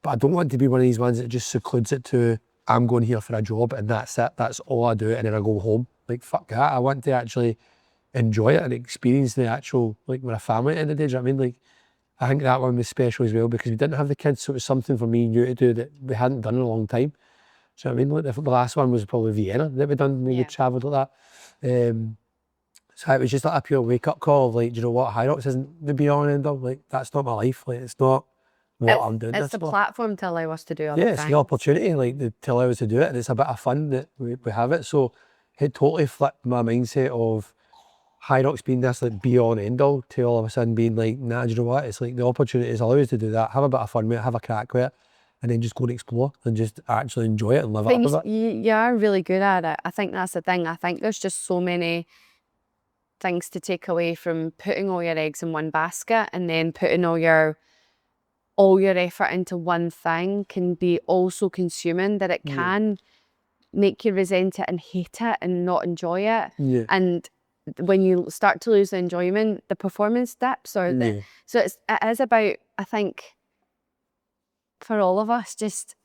But I don't want to be one of these ones that just secludes it to, I'm going here for a job and that's it, that's all I do and then I go home. Like fuck that, I want to actually enjoy it and experience the actual, like with a family at the end of the day, do you know what I mean? Like I think that one was special as well because we didn't have the kids, so it was something for me and you to do that we hadn't done in a long time. So I mean, like the last one was probably Vienna that we done, we travelled like that. So it was just like a pure wake up call of like, do you know what, High Rocks isn't the be all and end all, like that's not my life, like it's not what I'm doing. It's the platform to allow us to do other things. things. It's the opportunity, like to allow us to do it, and it's a bit of fun that we have it. So it totally flipped my mindset of High Rocks being this like be all and end all to all of a sudden being like, nah, do you know what? It's like the opportunities allow us to do that, have a bit of fun with it, have a crack with it, and then just go and explore and just actually enjoy it and live up with it. You are really good at it. I think that's the thing. I think there's just so many things to take away from putting all your eggs in one basket and then putting all your effort into one thing can be also consuming, that it can make you resent it and hate it and not enjoy it. Yeah. And when you start to lose the enjoyment, the performance dips, or so it is about, I think, for all of us, just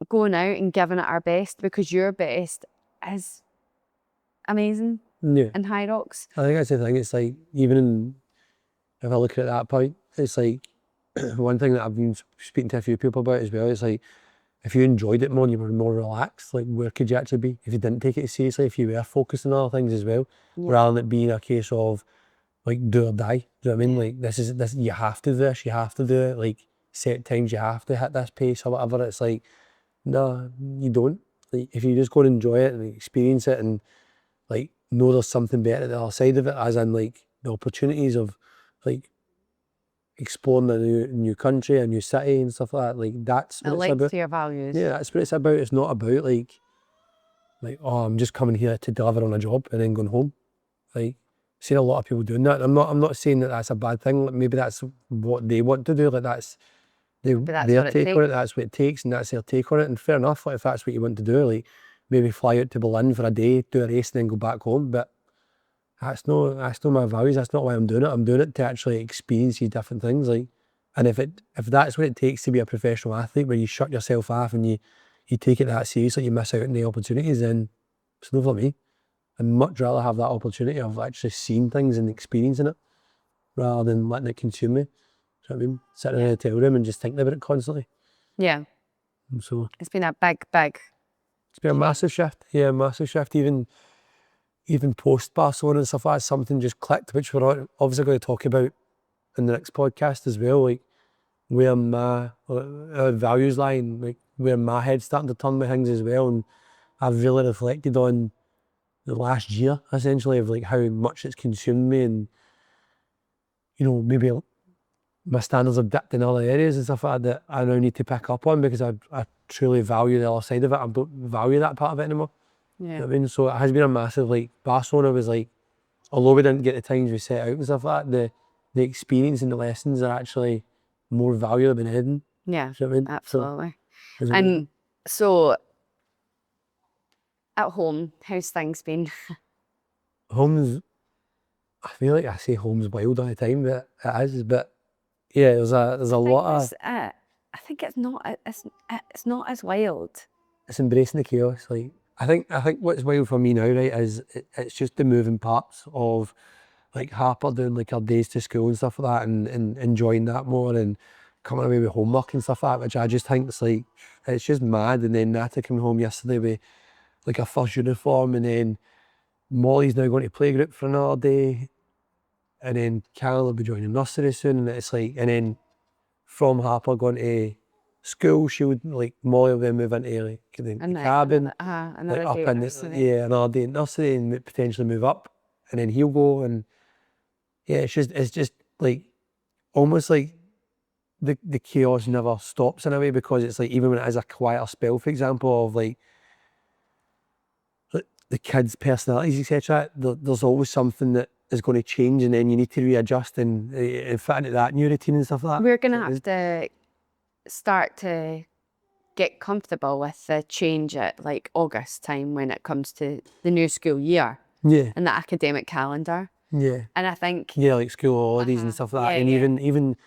going out and giving it our best, because your best is amazing in High Rocks. I think that's the thing. It's like, even if I look at that point, it's like one thing that I've been speaking to a few people about as well. It's like, if you enjoyed it more and you were more relaxed, like, where could you actually be if you didn't take it seriously, if you were focused on other things as well, rather than it being a case of like do or die. Do you know what I mean? Like, this, you have to do this, you have to do it, like set times, you have to hit this pace or whatever. It's like, no, you don't. Like, if you just go and enjoy it and experience it and like know there's something better at the other side of it, as in like the opportunities of like exploring a new country, a new city and stuff like that, like that's what it's about. To your values. Yeah, that's what it's about. It's not about like, oh, I'm just coming here to deliver on a job and then going home. Like, I've seen a lot of people doing that. I'm not saying that that's a bad thing. Like, maybe that's what they want to do. Like, that's their take on it. That's what it takes, and that's their take on it. And fair enough. Like, if that's what you want to do, like maybe fly out to Berlin for a day, do a race, and then go back home. But that's not my values. That's not why I'm doing it. I'm doing it to actually experience these different things. Like, and if that's what it takes to be a professional athlete, where you shut yourself off and you take it that seriously, you miss out on the opportunities, then it's not for me. I'd much rather have that opportunity of actually seeing things and experiencing it, rather than letting it consume me. Do you know what I mean? Sitting in a hotel room and just thinking about it constantly. Yeah. And so it's been a big. It's been a massive shift. Yeah, massive shift. Even post Barcelona and stuff like that, something just clicked, which we're obviously going to talk about in the next podcast as well. Like, where my values lie, and like where my head's starting to turn with things as well. And I've really reflected on the last year, essentially, of like how much it's consumed me, and maybe my standards have dipped in other areas and stuff like that I now need to pick up on, because I truly value the other side of it. I don't value that part of it anymore. Yeah. You know what I mean? So it has been a massive, like, Barcelona was like, although we didn't get the times we set out and stuff like that, the experience and the lessons are actually more valuable than anything. Yeah, you know what I mean? absolutely. So, and so at home, how's things been? home's, I feel like I say home's wild all the time, but it is. But yeah, there's a lot of. I think it's not as wild. It's embracing the chaos. Like, I think what's wild for me now, right, is it's just the moving parts of like Harper doing like her days to school and stuff like that, and enjoying that more, and coming away with homework and stuff like that, which I just think is like, it's just mad. And then Natalie came home yesterday with like her first uniform, and then Molly's now going to playgroup for another day, and then Carol will be joining nursery soon, and it's like, and then from Harper going to school, she would, like, Molly will then move into like the cabin, another like, day up in another day in nursery, and potentially move up, and then he'll go, and yeah, it's just like almost like the chaos never stops in a way, because it's like, even when it is a quieter spell, for example, of like the kids' personalities, etc., there's always something that is going to change, and then you need to readjust and fit into that new routine and stuff like that. We're going to have to start to get comfortable with the change at like August time, when it comes to the new school year. Yeah. And the academic calendar. Yeah. And I think, yeah, like school holidays and stuff like that. And even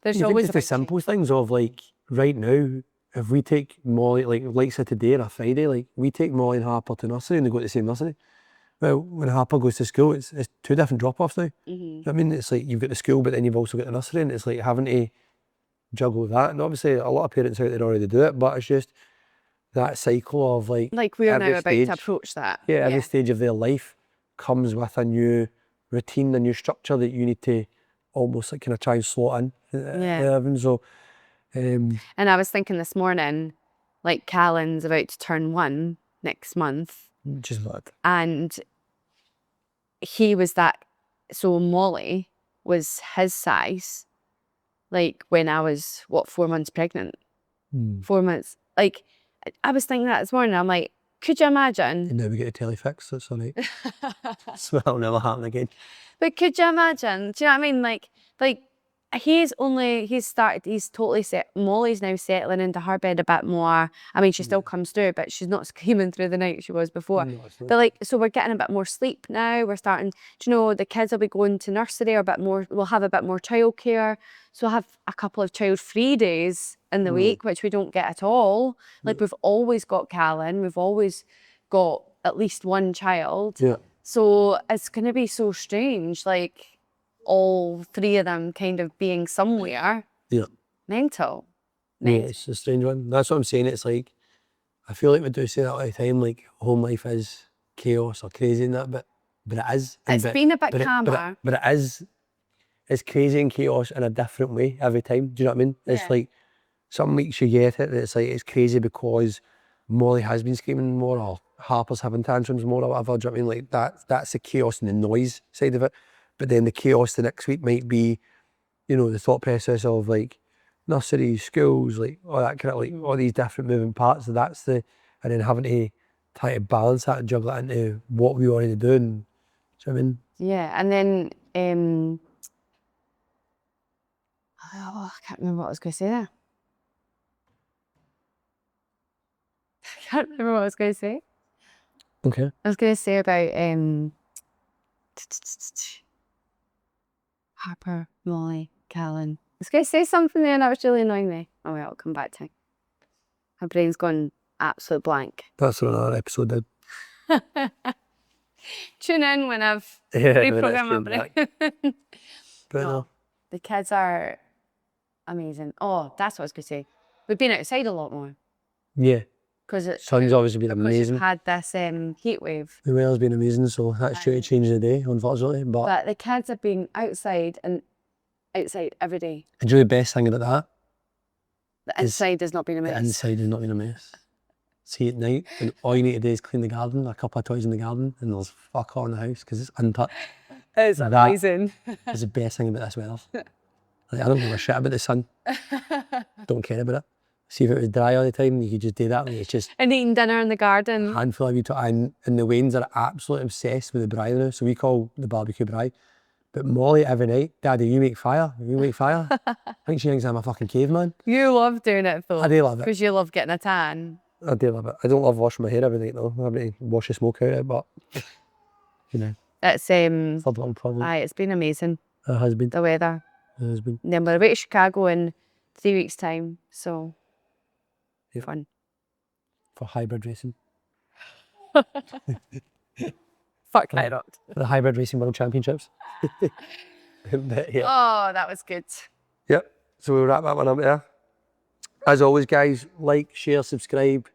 there's even always just the simple things of like, right now, if we take Molly, like say today or a Friday, like we take Molly and Harper to nursery and they go to the same nursery. Well, when Harper goes to school, it's two different drop-offs now. Mm-hmm. I mean, it's like you've got the school, but then you've also got the nursery, and it's like having to juggle that. And obviously a lot of parents out there already do it, but it's just that cycle of like we're now about to approach that. Yeah, every stage of their life comes with a new routine, a new structure that you need to almost like kind of try and slot in. So, and I was thinking this morning, like Callan's about to turn 1 next month. Just mad. And he was so Molly was his size, like when I was, 4 months pregnant? 4 months. Like, I was thinking that this morning, I'm like, could you imagine? And now we get a telly fix, that's all right. So that'll never happen again. But could you imagine? Do you know what I mean? Like he's totally set. Molly's now settling into her bed a bit more. I mean, she still comes through, but she's not screaming through the night she was before. No, it's not. But like, so we're getting a bit more sleep now. We're starting, do you know, the kids will be going to nursery or a bit more, we'll have a bit more childcare. So we'll have a couple of child-free days in the week, which we don't get at all. Like we've always got Callan, we've always got at least one child. Yeah. So it's going to be so strange, like all three of them kind of being somewhere. Yeah. Mental. Yeah, it's a strange one. That's what I'm saying. It's like, I feel like we do say that all the time, like home life is chaos or crazy and that, but it is. It's been a bit calmer. But it is, it's crazy and chaos in a different way every time. Do you know what I mean? It's like, some weeks you get it, it's like, it's crazy because Molly has been screaming more or Harper's having tantrums more or whatever. Do you know what I mean? Like that's the chaos and the noise side of it. But then the chaos the next week might be, you know, the thought process of like nurseries, schools, like all that kind of like all these different moving parts. So that's the, and then having to try to balance that and juggle it into what we already do. And, do you know what I mean? Yeah, and then I can't remember what I was going to say there. I can't remember what I was going to say. Okay. I was going to say about Harper, Molly, Callan. I was going to say something there and that was really annoying me. Oh well, I'll come back to it. My brain's gone absolute blank. That's what another episode did. Tune in when I've Yeah, reprogrammed my brain. But No, the kids are amazing. Oh, that's what I was going to say. We've been outside a lot more. yeah. Because Sun's obviously been we've amazing. had this heat wave. The weather's been amazing, so that's due to change the day, unfortunately. But the kids have been outside every day. do you know the best thing about that? The inside has not been a The mess. inside has not been a mess. See, at night, and all you need to do is clean the garden, a couple of toys in the garden, and there's fuck all in the house because it's untouched. It's amazing. It's the best thing about this weather. Like, I don't give a shit about the sun. Don't care about it. See, if it was dry all the time, you could just do that. Like, it's just And eating dinner in the garden. a handful of you. And the Waynes are absolutely obsessed with the braai now, so we call the barbecue braai. But Molly every night, Daddy, you make fire. You make fire. I think she thinks I'm a fucking caveman. You love doing it though. I do love it. Because you love getting a tan. I do love it. I don't love washing my hair every night though. I have to wash the smoke out of it, but you know, It's third world problem. aye, it's been amazing. It has been. The weather. It has been. And then we're away to Chicago in 3 weeks' time. So fun. For hybrid racing. Fuck Hyrox. The hybrid racing world championships. But, yeah. Oh, that was good. Yep. So we'll wrap that one up there. As always, guys, like, share, subscribe,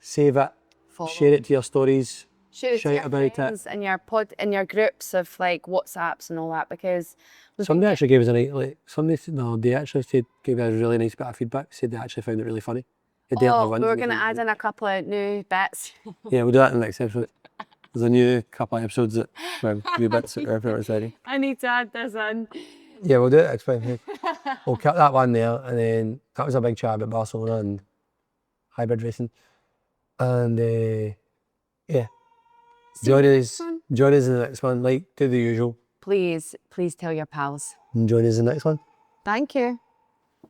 save it, Follow. share it to your stories. Share it Shout to your about it. friends and your groups of like WhatsApps and all that because Somebody actually gave us they actually gave us a really nice bit of feedback, said they actually found it really funny. we're going to add in a couple of new bits. Yeah, we'll do that in the next episode. There's a new couple of episodes that, well, new bits that are ready. I need to add this in. Yeah, we'll do it next time. We'll cut that one there, and then that was a big chat about Barcelona and hybrid racing. And yeah, join us in the next one. Like, do the usual. Please tell your pals. And join us in the next one. Thank you.